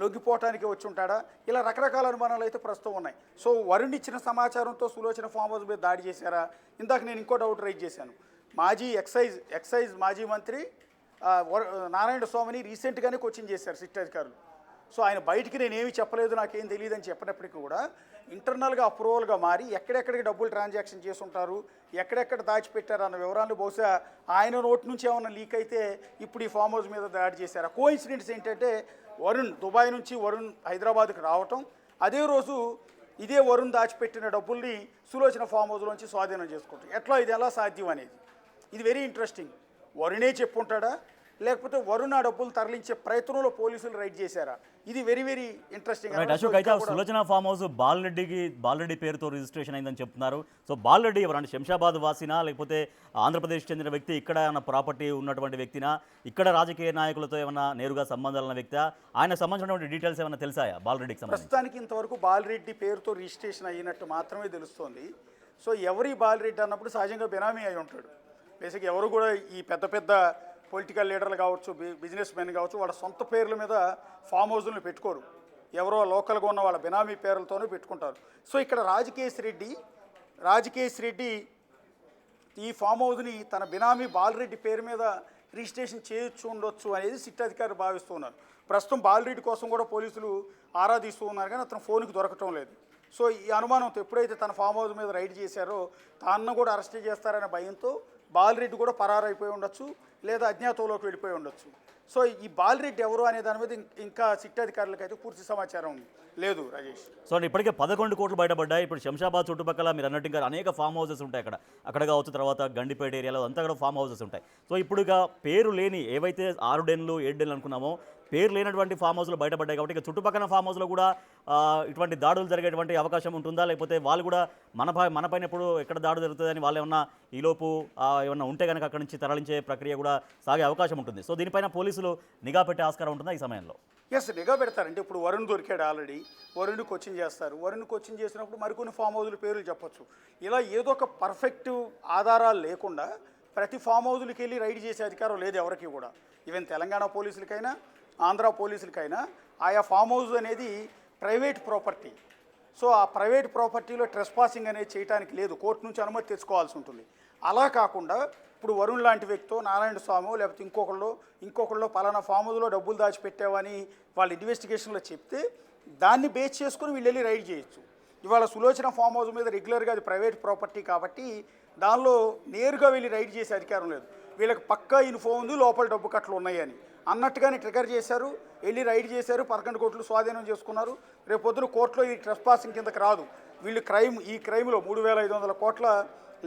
Speaker 3: లొంగిపోవటానికి వచ్చి ఉంటాడా, ఇలా రకరకాల అనుమానాలు అయితే ప్రస్తుతం ఉన్నాయి. సో వరుణ్ ఇచ్చిన సమాచారంతో సులోచన ఫామ్ హౌస్ మీద దాడి చేశారా? ఇందాక నేను ఇంకో డౌట్ రైజ్ చేశాను. మాజీ ఎక్సైజ్ మాజీ మంత్రి నారాయణ స్వామిని రీసెంట్గానే కోచింగ్ చేశారు సిట్ అధికారులు. సో ఆయన బయటికి నేనేమి చెప్పలేదు, నాకేం తెలియదు అని చెప్పినప్పటికీ కూడా ఇంటర్నల్గా అప్రూవల్గా మారి ఎక్కడెక్కడికి డబ్బులు ట్రాన్సాక్షన్ చేసుంటారు, ఎక్కడెక్కడ దాచిపెట్టారు అన్న వివరాలు బహుశా ఆయన నోటి నుంచి ఏమైనా లీక్ అయితే ఇప్పుడు ఈ ఫామ్ హౌస్ మీద దాడి చేశారు. కోఇన్సిడెంట్స్ ఏంటంటే దుబాయ్ నుంచి వరుణ్ హైదరాబాద్కి రావటం, అదే రోజు ఇదే వరుణ్ దాచిపెట్టిన డబ్బుల్ని సులోచన ఫామ్ హౌస్లోంచి స్వాధీనం చేసుకుంటారు. ఇది ఎలా సాధ్యం అనేది ఇది వెరీ ఇంట్రెస్టింగ్. వరుణే చెప్పుంటాడా, లేకపోతే వరుణ్ ఆ డబ్బులు తరలించే ప్రయత్నంలో పోలీసులు రైడ్ చేశారా? ఇది వెరీ ఇంట్రెస్టింగ్.
Speaker 1: అశోక్, అయితే సులోచన ఫామ్ హౌస్ బాలరెడ్డి పేరుతో రిజిస్ట్రేషన్ అయిందని చెప్తున్నారు. సో బాలరెడ్డి ఎవరంటే శంషాబాద్ వాసినా, లేకపోతే ఆంధ్రప్రదేశ్ చెందిన వ్యక్తి, ఇక్కడ ఏమైనా ప్రాపర్టీ ఉన్నటువంటి వ్యక్తినా, ఇక్కడ రాజకీయ నాయకులతో ఏమైనా నేరుగా సంబంధాలు ఉన్న వ్యక్తి, ఆయన సంబంధించినటువంటి డీటెయిల్స్ ఏమైనా తెలుసాయా బాలరెడ్డికి సంబంధించి?
Speaker 3: ప్రస్తుతానికి ఇంతవరకు బాలరెడ్డి పేరుతో రిజిస్ట్రేషన్ అయినట్టు మాత్రమే తెలుస్తోంది. సో ఎవరి బాలరెడ్డి అన్నప్పుడు సహజంగా బెనామీ అయి ఉంటాడు. బేసిక్గా ఎవరు కూడా ఈ పెద్ద పొలిటికల్ లీడర్లు కావచ్చు, బిజినెస్ మెన్ కావచ్చు, వాళ్ళ సొంత పేర్ల మీద ఫామ్ హౌస్లను పెట్టుకోరు, ఎవరో లోకల్గా ఉన్న వాళ్ళ బినామీ పేర్లతోనే పెట్టుకుంటారు. సో ఇక్కడ రాజకేష్ రెడ్డి ఈ ఫామ్ హౌస్ని తన బినామీ బాలరెడ్డి పేరు మీద రిజిస్ట్రేషన్ ఉండొచ్చు అనేది సిట్ అధికారులు భావిస్తున్నారు. ప్రస్తుతం బాలరెడ్డి కోసం కూడా పోలీసులు ఆరా తీస్తూ ఉన్నారు, కానీ అతను ఫోన్కి దొరకటం లేదు. సో ఈ అనుమానంతో ఎప్పుడైతే తన ఫామ్ హౌస్ మీద రైడ్ చేశారో తాను కూడా అరెస్ట్ చేస్తారనే భయంతో బాలరెడ్డి కూడా పరారైపోయి ఉండొచ్చు, లేదా అజ్ఞాతంలోకి వెళ్ళిపోయి ఉండొచ్చు. సో ఈ బాలరెడ్డి ఎవరు అనే దాని మీద ఇంకా సిట్ అధికారులకు అయితే పూర్తి సమాచారం లేదు రాజేష్.
Speaker 1: సో ఇప్పటికే 11 కోట్లు బయటపడ్డాయి. ఇప్పుడు శంషాబాద్ చుట్టుపక్కల మీరు అన్నట్టు ఇంకా అనేక ఫామ్ హౌసెస్ ఉంటాయి అక్కడ కావచ్చు, తర్వాత గండిపేట ఏరియాలో అంతా కూడా ఫామ్ హౌసెస్ ఉంటాయి. సో ఇప్పుడు ఇక పేరు లేని ఏవైతే 6 డెన్లు 7 డెన్లు అనుకున్నామో పేరు లేనటువంటి ఫామ్ హౌస్లు బయటపడ్డాయి. కాబట్టి ఇక చుట్టుపక్కల ఫామ్ హౌస్లో కూడా ఇటువంటి దాడులు జరిగేటువంటి అవకాశం ఉంటుందా, లేకపోతే వాళ్ళు కూడా మన పైన ఎప్పుడు ఎక్కడ దాడు జరుగుతుందని వాళ్ళు ఏమన్నా ఈలోపు ఏమన్నా ఉంటే కనుక అక్కడి నుంచి తరలించే ప్రక్రియ కూడా సాగే అవకాశం ఉంటుంది. సో దీనిపైన పోలీసులు నిఘా పెట్టే ఆస్కారం ఉంటుందా ఈ సమయంలో?
Speaker 3: ఎస్, నిఘా పెడతారంటే ఇప్పుడు వరుణ్ దొరికాడు, ఆల్రెడీ వరుణ్ని కోచింగ్ చేస్తారు. వరుణ్ని కోచింగ్ చేసినప్పుడు మరికొన్ని ఫామ్ హౌస్ల పేర్లు చెప్పొచ్చు. ఇలా ఏదో ఒక పర్ఫెక్ట్ ఆధారాలు లేకుండా ప్రతి ఫామ్ హౌస్లకి వెళ్ళి రైడ్ చేసే అధికారం లేదు ఎవరికి కూడా. ఈవెన్ తెలంగాణ పోలీసులకైనా ఆంధ్ర పోలీసులకైనా ఆయా ఫామ్ హౌస్ అనేది ప్రైవేట్ ప్రాపర్టీ. సో ఆ ప్రైవేట్ ప్రాపర్టీలో ట్రెస్పాసింగ్ అనేది చేయడానికి లేదు, కోర్టు నుంచి అనుమతి తెచ్చుకోవాల్సి ఉంటుంది. అలా కాకుండా ఇప్పుడు వరుణ్ లాంటి వ్యక్తితో నారాయణ స్వామి లేకపోతే ఇంకొకళ్ళు పలానా ఫామ్ హౌస్లో డబ్బులు దాచిపెట్టావని వాళ్ళ ఇన్వెస్టిగేషన్లో చెప్తే దాన్ని బేస్ చేసుకుని వీళ్ళు వెళ్ళి రైడ్ చేయొచ్చు. ఇవాళ సులోచన ఫామ్ హౌస్ మీద రెగ్యులర్గా అది ప్రైవేట్ ప్రాపర్టీ కాబట్టి దానిలో నేరుగా వెళ్ళి రైడ్ చేసే అధికారం లేదు. వీళ్ళకి పక్కా ఇన్ఫో ఉంది లోపల డబ్బు కట్టలు ఉన్నాయని అన్నట్టుగానే ట్రిగర్ చేశారు, వెళ్ళి రైడ్ చేశారు, 11 కోట్లు స్వాధీనం చేసుకున్నారు. రేపు పొద్దున కోర్టులో ఈ ట్రెస్పాసింగ్ కిందకి రాదు. వీళ్ళు ఈ క్రైమ్లో 3,500 కోట్ల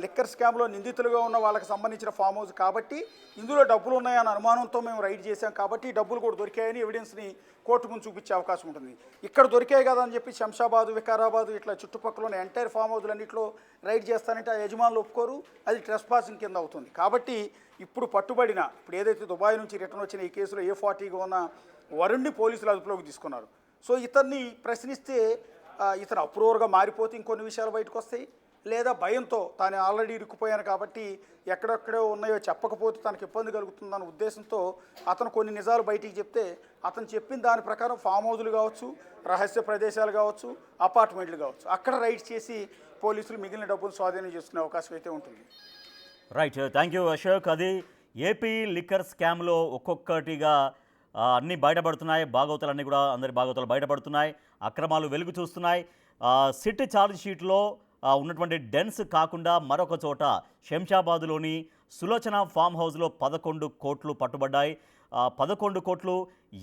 Speaker 3: లిక్కర్ స్కామ్లో నిందితులుగా ఉన్న వాళ్ళకి సంబంధించిన ఫామ్ హౌస్ కాబట్టి ఇందులో డబ్బులు ఉన్నాయన్న అనుమానంతో మేము రైడ్ చేశాం కాబట్టి డబ్బులు కూడా దొరికాయని ఎవిడెన్స్ని కోర్టు ముందు చూపించే అవకాశం ఉంటుంది. ఇక్కడ దొరికాయి కదా అని చెప్పి శంషాబాదు, వికారాబాదు ఇట్లా చుట్టుపక్కల ఉన్న ఎంటైర్ ఫామ్ హౌస్లన్నింటిలో రైడ్ చేస్తానంటే ఆ యజమానులు ఒప్పుకోరు, అది ట్రెస్పాసింగ్ కింద అవుతుంది. కాబట్టి ఇప్పుడు ఇప్పుడు ఏదైతే దుబాయ్ నుంచి రిటర్న్ వచ్చిన ఈ కేసులో A40గా ఉన్న వరుణ్ణి పోలీసులు అదుపులోకి తీసుకున్నారు. సో ఇతన్ని ప్రశ్నిస్తే ఇతను అప్రూవర్గా మారిపోతే ఇంకొన్ని విషయాలు బయటకు వస్తాయి, లేదా భయంతో తాను ఆల్రెడీ ఇరుక్కుపోయాను కాబట్టి ఎక్కడెక్కడో ఉన్నాయో చెప్పకపోతే తనకు ఇబ్బంది కలుగుతుందన్న ఉద్దేశంతో అతను కొన్ని నిజాలు బయటికి చెప్తే అతను చెప్పిన దాని ప్రకారం ఫామ్ హౌజులు కావచ్చు, రహస్య ప్రదేశాలు కావచ్చు, అపార్ట్మెంట్లు కావచ్చు, అక్కడ రైడ్ చేసి పోలీసులు మిగిలిన డబ్బులు స్వాధీనం చేసుకునే అవకాశం అయితే ఉంటుంది.
Speaker 1: Right, thank you Ashok. అది ఏపీ లిక్కర్ స్కామ్లో ఒక్కొక్కటిగా అన్నీ బయటపడుతున్నాయి, భాగవతాలన్నీ కూడా అందరి భాగవతాలు బయటపడుతున్నాయి, అక్రమాలు వెలుగు చూస్తున్నాయి. సిట్ ఛార్జ్ షీట్లో ఉన్నటువంటి డెన్స్ కాకుండా మరొక చోట శంషాబాదులోని సులోచన ఫామ్ హౌస్లో 11 కోట్లు పట్టుబడ్డాయి. 11 కోట్లు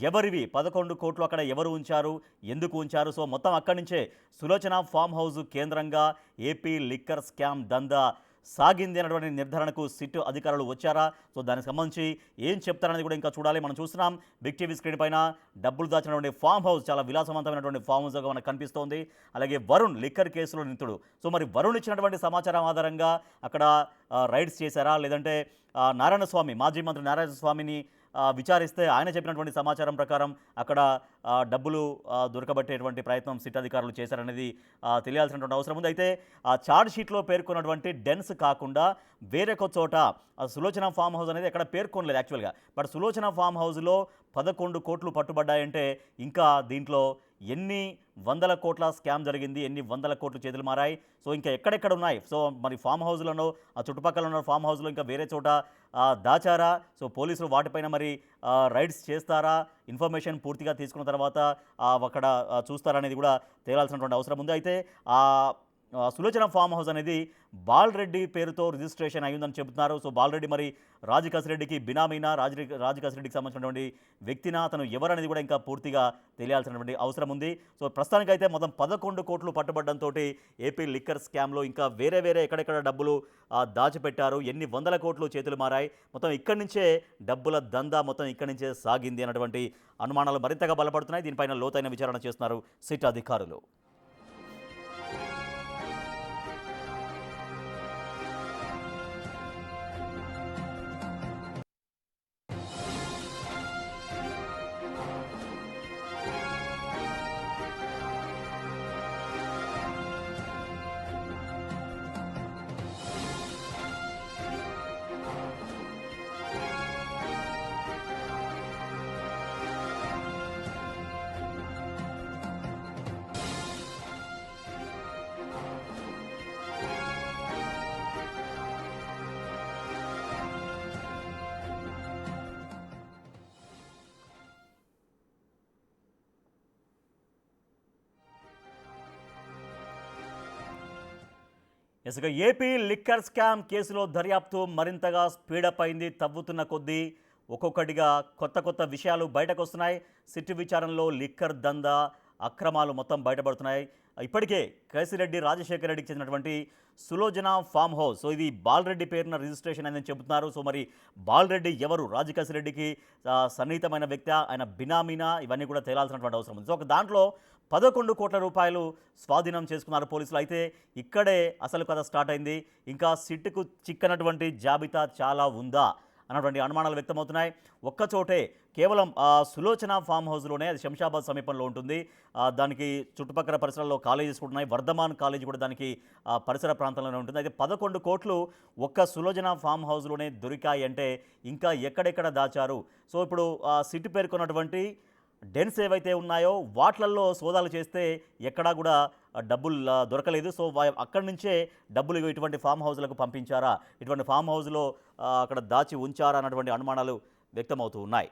Speaker 1: ఎవరివి, 11 కోట్లు అక్కడ ఎవరు ఉంచారు, ఎందుకు ఉంచారు? సో మొత్తం అక్కడి నుంచే సులోచన ఫామ్ హౌస్ కేంద్రంగా ఏపీ లిక్కర్ స్కామ్ దందా సాగింది అన్నటువంటి నిర్ధారణకు సిట్ అధికారులు వచ్చారా? సో దానికి సంబంధించి ఏం చెప్తారనేది కూడా ఇంకా చూడాలి. మనం చూస్తున్నాం బిగ్ టీవీ స్క్రీన్ పైన డబ్బులు దాచినటువంటి ఫామ్ హౌస్, చాలా విలాసవంతమైనటువంటి ఫామ్ హౌస్గా మనకు కనిపిస్తోంది. అలాగే వరుణ్ లిక్కర్ కేసులో నిందితుడు. సో మరి వరుణ్ ఇచ్చినటువంటి సమాచారం ఆధారంగా అక్కడ రైడ్స్ చేశారా, లేదంటే నారాయణ స్వామి, మాజీ మంత్రి నారాయణ స్వామిని విచారిస్తే ఆయన చెప్పినటువంటి సమాచారం ప్రకారం అక్కడ డబ్బులు దొరకబట్టేటువంటి ప్రయత్నం సిట్ అధికారులు చేశారనేది తెలియాల్సినటువంటి అవసరం ఉంది. అయితే ఆ ఛార్జ్ షీట్లో పేర్కొన్నటువంటి డెన్స్ కాకుండా వేరొక చోట సులోచన ఫామ్ హౌస్ అనేది ఎక్కడ పేర్కొనలేదు యాక్చువల్గా. బట్ సులోచన ఫామ్ హౌస్లో 11 కోట్లు పట్టుబడ్డాయంటే ఇంకా దీంట్లో ఎన్ని వందల కోట్ల స్కామ్ జరిగింది, ఎన్ని వందల కోట్లు చేతులు మారాయి, సో ఇంకా ఎక్కడెక్కడ ఉన్నాయి, సో మరి ఫామ్ హౌస్లలో ఆ చుట్టుపక్కల ఉన్న ఫామ్ హౌస్లో ఇంకా వేరే చోట దాచారా? సో పోలీసులు వాటిపైన మరి రైడ్స్ చేస్తారా? ఇన్ఫర్మేషన్ పూర్తిగా తీసుకున్న తర్వాత అక్కడ చూస్తారనేది కూడా తేలాల్సినటువంటి అవసరం ఉంది. అయితే సులోచన ఫామ్ హౌస్ అనేది బాలరెడ్డి పేరుతో రిజిస్ట్రేషన్ అయ్యిందని చెబుతున్నారు. సో బాలరెడ్డి మరి రాజకసిరెడ్డికి బినామీనా, రాజకసిరెడ్డికి సంబంధించినటువంటి వ్యక్తినా, అతను ఎవరనేది కూడా ఇంకా పూర్తిగా తెలియాల్సినటువంటి అవసరం ఉంది. సో ప్రస్తుతానికైతే మొత్తం 11 కోట్లు పట్టుబడడంతో ఏపీ లిక్కర్ స్కామ్లో ఇంకా వేరే ఎక్కడెక్కడ డబ్బులు దాచిపెట్టారు, ఎన్ని వందల కోట్లు చేతులు మారాయి, మొత్తం ఇక్కడి నుంచే డబ్బుల దందా మొత్తం ఇక్కడి నుంచే సాగింది అన్నటువంటి అనుమానాలు మరింతగా బలపడుతున్నాయి. దీనిపైన లోతైన విచారణ చేస్తున్నారు సిట్ అధికారులు. ఇసుక ఏపీ లిక్కర్ స్కామ్ కేసులో దర్యాప్తు మరింతగా స్పీడప్ అయింది. తవ్వుతున్న కొద్దీ ఒక్కొక్కటిగా కొత్త విషయాలు బయటకు వస్తున్నాయి. సిట్ విచారణలో లిక్కర్ దందా అక్రమాలు మొత్తం బయటపడుతున్నాయి. ఇప్పటికే కేసిరెడ్డి రాజశేఖర రెడ్డికి చెందినటువంటి సులోచన ఫామ్ హౌస్, సో ఇది బాలరెడ్డి పేరున రిజిస్ట్రేషన్ అయిందని చెబుతున్నారు. సో మరి బాలరెడ్డి ఎవరు, రాజకసిరెడ్డికి సన్నిహితమైన వ్యక్తి, ఆయన బినామీనా, ఇవన్నీ కూడా తేలాల్సినటువంటి అవసరం ఉంది. సో ఒక దాంట్లో 11 కోట్ల రూపాయలు స్వాధీనం చేసుకున్నారు పోలీసులు. అయితే ఇక్కడే అసలు కథ స్టార్ట్ అయింది. ఇంకా సిట్కు చిక్కనటువంటి జాబితా చాలా ఉందా అన్నటువంటి అనుమానాలు వ్యక్తమవుతున్నాయి. ఒక్కచోటే కేవలం సులోచన ఫామ్ హౌస్లోనే, అది శంషాబాద్ సమీపంలో ఉంటుంది. దానికి చుట్టుపక్కల పరిసరాల్లో కాలేజెస్ కూడా ఉన్నాయి. వర్ధమాన్ కాలేజీ కూడా దానికి పరిసర ప్రాంతంలోనే ఉంటుంది. అయితే 11 కోట్లు ఒక్క సులోచన ఫామ్ హౌస్లోనే దొరికాయి అంటే ఇంకా ఎక్కడెక్కడ దాచారు? సో ఇప్పుడు సిట్ పేర్కొన్నటువంటి డెన్స్ ఏవైతే ఉన్నాయో వాట్లల్లో సోదాలు చేస్తే ఎక్కడా కూడా డబ్బులు దొరకలేదు. సో అక్కడి నుంచే డబ్బులు ఇటువంటి ఫామ్ హౌస్లకు పంపించారా, ఇటువంటి ఫామ్ హౌస్లో అక్కడ దాచి ఉంచారా అన్నటువంటి అనుమానాలు వ్యక్తమవుతూ ఉన్నాయి.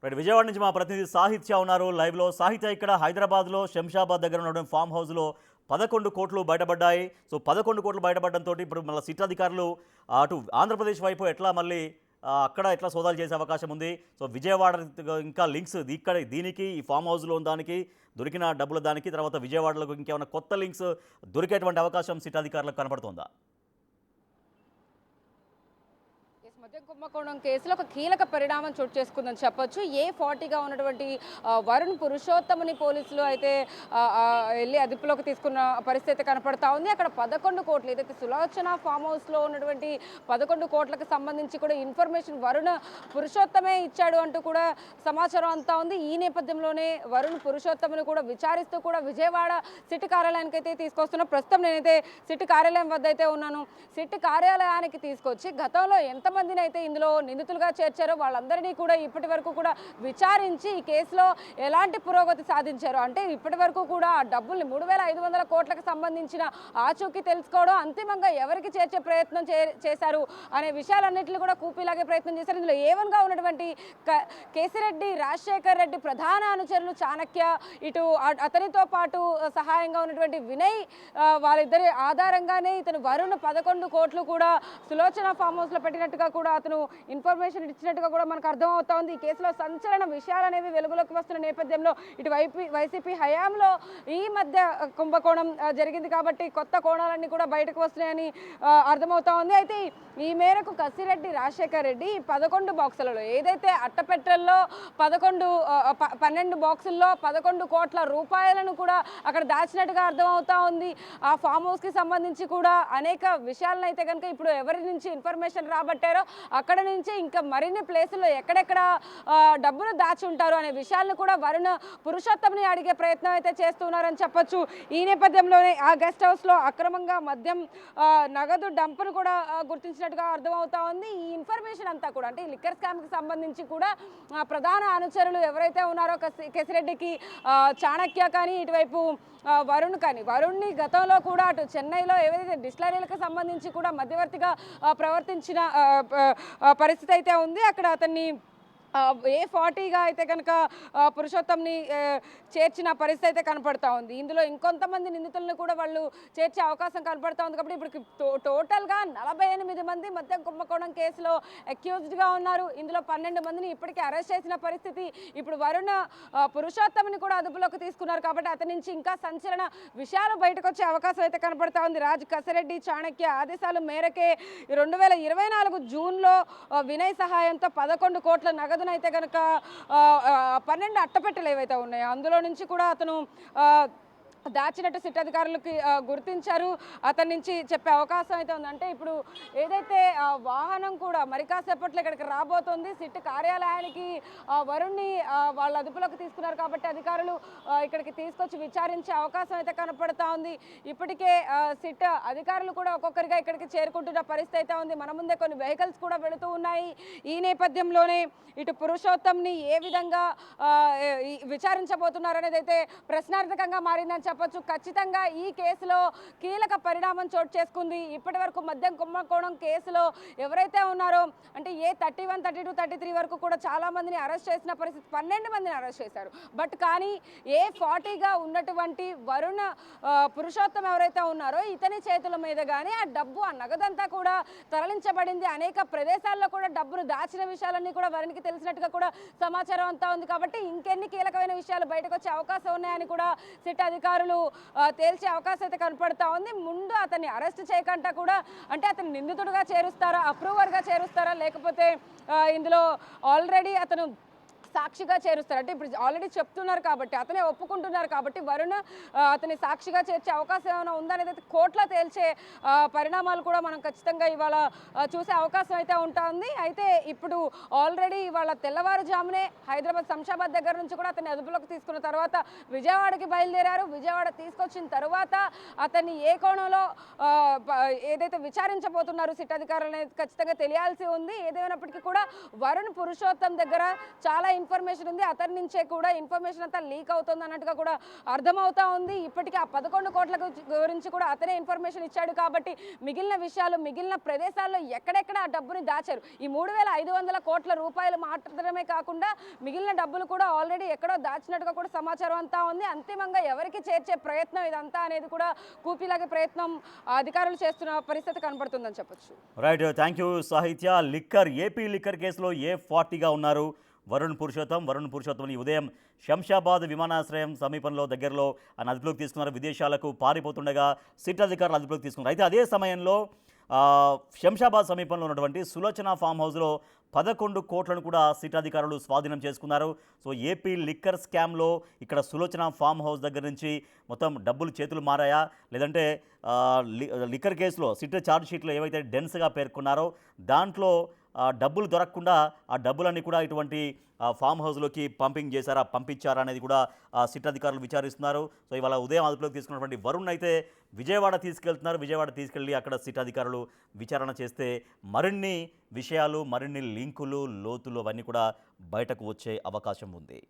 Speaker 1: రైట్, విజయవాడ నుంచి మా ప్రతినిధి సాహిత్య ఉన్నారు లైవ్లో. సాహిత్య, ఇక్కడ హైదరాబాద్లో శంషాబాద్ దగ్గర ఉన్నటువంటి ఫామ్ హౌస్లో 11 కోట్లు బయటపడ్డాయి. సో 11 కోట్లు బయటపడడంతో ఇప్పుడు మళ్ళీ సిట్ అధికారులు అటు ఆంధ్రప్రదేశ్ వైపు ఎట్లా మళ్ళీ అక్కడ ఎట్లా సోదాలు చేసే అవకాశం ఉంది? సో విజయవాడ ఇంకా లింక్స్ ఇక్కడ దీనికి, ఈ ఫామ్ హౌస్లో దానికి, దొరికిన డబ్బుల దానికి, తర్వాత విజయవాడలో ఇంకేమైనా కొత్త లింక్స్ దొరికేటువంటి అవకాశం సిట్ అధికారులకు కనపడుతుందా?
Speaker 4: మద్యం కుంభకోణం కేసులో ఒక కీలక పరిణామం చోటు చేసుకుందని చెప్పొచ్చు. A40గా ఉన్నటువంటి వరుణ్ పురుషోత్తముని పోలీసులు అయితే వెళ్ళి అదుపులోకి తీసుకున్న పరిస్థితి కనపడతా ఉంది. అక్కడ 11 కోట్లు ఏదైతే సులోచన ఫామ్ హౌస్లో ఉన్నటువంటి 11 కోట్లకు సంబంధించి కూడా ఇన్ఫర్మేషన్ వరుణ్ పురుషోత్తమే ఇచ్చాడు అంటూ కూడా సమాచారం అంతా ఉంది. ఈ నేపథ్యంలోనే వరుణ్ పురుషోత్తముని కూడా విచారిస్తూ కూడా విజయవాడ సిట్ కార్యాలయానికి అయితే తీసుకొస్తున్నా. ప్రస్తుతం నేనైతే సిట్ కార్యాలయం వద్ద అయితే ఉన్నాను. సిట్ కార్యాలయానికి తీసుకొచ్చి గతంలో ఎంతమంది అయితే ఇందులో నిందితులుగా చేర్చారో వాళ్ళందరినీ కూడా ఇప్పటి వరకు కూడా విచారించి ఈ కేసులో ఎలాంటి పురోగతి సాధించారు, అంటే ఇప్పటి వరకు కూడా ఆ డబ్బుల్ని 3,500 కోట్లకు సంబంధించిన ఆచూకీ తెలుసుకోవడం, అంతిమంగా ఎవరికి చేర్చే ప్రయత్నం చేశారు అనే విషయాలన్నింటినీ కూడా కూపీలాగే ప్రయత్నం చేశారు. ఇందులో A1గా ఉన్నటువంటి కేసిరెడ్డి రాజశేఖర్ రెడ్డి ప్రధాన అనుచరులు చాణక్య, ఇటు అతనితో పాటు సహాయంగా ఉన్నటువంటి వినయ్, వాళ్ళిద్దరి ఆధారంగానే ఇతను వరుణ్ 11 కోట్లు కూడా సులోచన ఫామ్ హౌస్లో పెట్టినట్టుగా కూడా అతను ఇన్ఫర్మేషన్ ఇచ్చినట్టుగా కూడా మనకు అర్థమవుతా ఉంది. ఈ కేసులో సంచలన విషయాలు అనేవి వెలుగులోకి వస్తున్న నేపథ్యంలో ఇటు వైసీపీ హయాంలో ఈ మధ్య కుంభకోణం జరిగింది కాబట్టి కొత్త కోణాలన్నీ కూడా బయటకు వస్తున్నాయని అర్థమవుతా ఉంది. అయితే ఈ మేరకు కసిరెడ్డి రాజశేఖర్ రెడ్డి 11 బాక్సులలో ఏదైతే అట్టపెట్టెల్లో 12 బాక్సుల్లో 11 కోట్ల రూపాయలను కూడా అక్కడ దాచినట్టుగా అర్థమవుతా ఉంది. ఆ ఫామ్ హౌస్కి సంబంధించి కూడా అనేక విషయాలను అయితే కనుక ఇప్పుడు ఎవరి నుంచి ఇన్ఫర్మేషన్ రాబట్టారో అక్కడ నుంచి ఇంకా మరిన్ని ప్లేసుల్లో ఎక్కడెక్కడ డబ్బులు దాచి ఉంటారు అనే విషయాలను కూడా వరుణ్ పురుషోత్తముని అడిగే ప్రయత్నం అయితే చేస్తున్నారని చెప్పొచ్చు. ఈ నేపథ్యంలోనే ఆ గెస్ట్ హౌస్లో అక్రమంగా మద్యం నగదు డంపును కూడా గుర్తించినట్టుగా అర్థమవుతా ఉంది. ఈ ఇన్ఫర్మేషన్ అంతా కూడా అంటే ఈ లిక్కర్ స్కామ్కి సంబంధించి కూడా ప్రధాన అనుచరులు ఎవరైతే ఉన్నారో కేసిరెడ్డికి చాణక్య కానీ ఇటువైపు వరుణ్ కానీ, వరుణ్ని గతంలో కూడా అటు చెన్నైలో ఏవైతే డిస్టిలరీలకు సంబంధించి కూడా మధ్యవర్తిగా ప్రవర్తించిన పరిస్థితి అయితే ఉంది. అక్కడ అతన్ని A40గా అయితే కనుక పురుషోత్తంని చేర్చిన పరిస్థితి అయితే కనపడతా ఉంది. ఇందులో ఇంకొంతమంది నిందితులను కూడా వాళ్ళు చేర్చే అవకాశం కనపడతా ఉంది. కాబట్టి ఇప్పుడు టోటల్గా 48 మంది మద్యం కుంభకోణం కేసులో అక్యూజ్డ్గా ఉన్నారు. ఇందులో 12 మందిని ఇప్పటికే అరెస్ట్ చేసిన పరిస్థితి. ఇప్పుడు వరుణ్ పురుషోత్తముని కూడా అదుపులోకి తీసుకున్నారు కాబట్టి అతని నుంచి ఇంకా సంచలన విషయాలు బయటకు వచ్చే అవకాశం అయితే కనపడతా ఉంది. కసిరెడ్డి చాణక్య ఆదేశాల మేరకే 2024 జూన్లో వినయ్ సహాయంతో 11 కోట్ల నగదు అయితే కనుక 12 అట్టపెట్టెలు ఏవైతే ఉన్నాయో అందులో నుంచి కూడా అతను దాచినట్టు సిట్ అధికారులకి గుర్తించారు. అతని నుంచి చెప్పే అవకాశం అయితే ఉంది. అంటే ఇప్పుడు ఏదైతే వాహనం కూడా మరి కాసేపట్లో ఇక్కడికి రాబోతోంది. సిట్ కార్యాలయానికి వరుణ్ని వాళ్ళ అదుపులోకి తీసుకున్నారు కాబట్టి అధికారులు ఇక్కడికి తీసుకొచ్చి విచారించే అవకాశం అయితే కనపడతా ఉంది. ఇప్పటికే సిట్ అధికారులు కూడా ఒక్కొక్కరిగా ఇక్కడికి చేరుకుంటున్న పరిస్థితి అయితే ఉంది. మన ముందే కొన్ని వెహికల్స్ కూడా వెళుతూ ఉన్నాయి. ఈ నేపథ్యంలోనే ఇటు పురుషోత్తంని ఏ విధంగా విచారించబోతున్నారు అనేది అయితే ప్రశ్నార్థకంగా మారిందని చెప్పొచ్చు. ఖచ్చితంగా ఈ కేసులో కీలక పరిణామం చోటు చేసుకుంది. ఇప్పటి వరకు మద్యం కుంభకోణం కేసులో ఎవరైతే ఉన్నారో అంటే A31, 32, 33 వరకు కూడా చాలా మందిని అరెస్ట్ చేసిన పరిస్థితి, 12 మందిని అరెస్ట్ చేశారు. బట్ కానీ A40గా ఉన్నటువంటి వరుణ్ పురుషోత్తం ఎవరైతే ఉన్నారో ఇతని చేతుల మీద కానీ ఆ డబ్బు, ఆ నగదంతా కూడా తరలించబడింది. అనేక ప్రదేశాల్లో కూడా డబ్బును దాచిన విషయాలన్నీ కూడా వరుణ్కి తెలిసినట్టుగా కూడా సమాచారం అంతా ఉంది. కాబట్టి ఇంకెన్ని కీలకమైన విషయాలు బయటకు వచ్చే అవకాశం ఉన్నాయని కూడా సిట్ అధికారులు తేల్చే అవకాశం అయితే కనపడతా ఉంది. ముందు అతన్ని అరెస్ట్ చేయకుండా కూడా అంటే అతను నిందితుడిగా చేరుస్తారా, అప్రూవర్గా చేరుస్తారా, లేకపోతే ఇందులో ఆల్రెడీ అతను సాక్షిగా చేరుస్తారు. అంటే ఇప్పుడు ఆల్రెడీ చెప్తున్నారు కాబట్టి, అతనే ఒప్పుకుంటున్నారు కాబట్టి వరుణ్ అతని సాక్షిగా చేర్చే అవకాశం ఏమైనా ఉందనేది అయితే కోర్టులో తేల్చే పరిణామాలు కూడా మనం ఖచ్చితంగా ఇవాళ చూసే అవకాశం అయితే ఉంటుంది. అయితే ఇప్పుడు ఆల్రెడీ ఇవాళ తెల్లవారుజామునే హైదరాబాద్ శంషాబాద్ దగ్గర నుంచి కూడా అతన్ని అదుపులోకి తీసుకున్న తర్వాత విజయవాడకి బయలుదేరారు. విజయవాడ తీసుకొచ్చిన తర్వాత అతన్ని ఏ కోణంలో ఏదైతే విచారించబోతున్నారు సిట్ అధికారులు అనేది ఖచ్చితంగా తెలియాల్సి ఉంది. ఏదేమైనప్పటికీ కూడా వరుణ్ పురుషోత్తం దగ్గర చాలా ఇన్ఫర్మేషన్ ఉంది. అతని నుంచే కూడా ఇన్ఫర్మేషన్ అంతా లీక్ అవుతుంది అన్నట్టుగా కూడా అర్థమవుతా ఉంది. ఇప్పటికీ ఆ 11 కోట్ల గురించి కూడా అతనే ఇన్ఫర్మేషన్ ఇచ్చాడు కాబట్టి మిగిలిన విషయాలు, మిగిలిన ప్రదేశాల్లో ఎక్కడెక్కడ ఆ డబ్బుని దాచారు, ఈ 3,500 కోట్ల రూపాయలు మాత్రమే కాకుండా మిగిలిన డబ్బులు కూడా ఆల్రెడీ ఎక్కడో దాచినట్టుగా కూడా సమాచారం అంతా ఉంది. అంతిమంగా ఎవరికి చేర్చే ప్రయత్నం ఇదంతా అనేది కూడా కూపీలాగే ప్రయత్నం అధికారులు చేస్తున్న పరిస్థితి కనబడుతుందని చెప్పొచ్చు.
Speaker 1: రైట్, థ్యాంక్ యూ సాహిత్య. ఏపీ లిక్కర్ కేసులో A40గా ఉన్నారు వరుణ్ పురుషోత్తంని ఉదయం శంషాబాద్ విమానాశ్రయం సమీపంలో దగ్గరలో ఆయన అదుపులోకి తీసుకున్నారు. విదేశాలకు పారిపోతుండగా సిట్ అధికారులు అదుపులోకి తీసుకున్నారు. అయితే అదే సమయంలో శంషాబాద్ సమీపంలో ఉన్నటువంటి సులోచన ఫామ్ హౌస్లో 11 కోట్లను కూడా సిట్ అధికారులు స్వాధీనం చేసుకున్నారు. సో ఏపీ లిక్కర్ స్కామ్లో ఇక్కడ సులోచన ఫామ్ హౌస్ దగ్గర నుంచి మొత్తం డబ్బులు చేతులు మారాయా, లేదంటే లిక్కర్ కేసులో సిట్ ఛార్జ్ షీట్లో ఏవైతే డెన్స్గా పేర్కొన్నారో దాంట్లో డబ్బులు దొరకకుండా ఆ డబ్బులన్నీ కూడా ఇటువంటి ఫామ్ హౌస్లోకి పంపించారా అనేది కూడా సిట్ అధికారులు విచారిస్తున్నారు. సో ఇవాళ ఉదయం అదుపులోకి తీసుకున్నటువంటి వరుణ్ అయితే విజయవాడ తీసుకెళ్ళి అక్కడ సిట్ అధికారులు విచారణ చేస్తే మరిన్ని విషయాలు, మరిన్ని లింకులు, లోతులు అవన్నీ కూడా బయటకు వచ్చే అవకాశం ఉంది.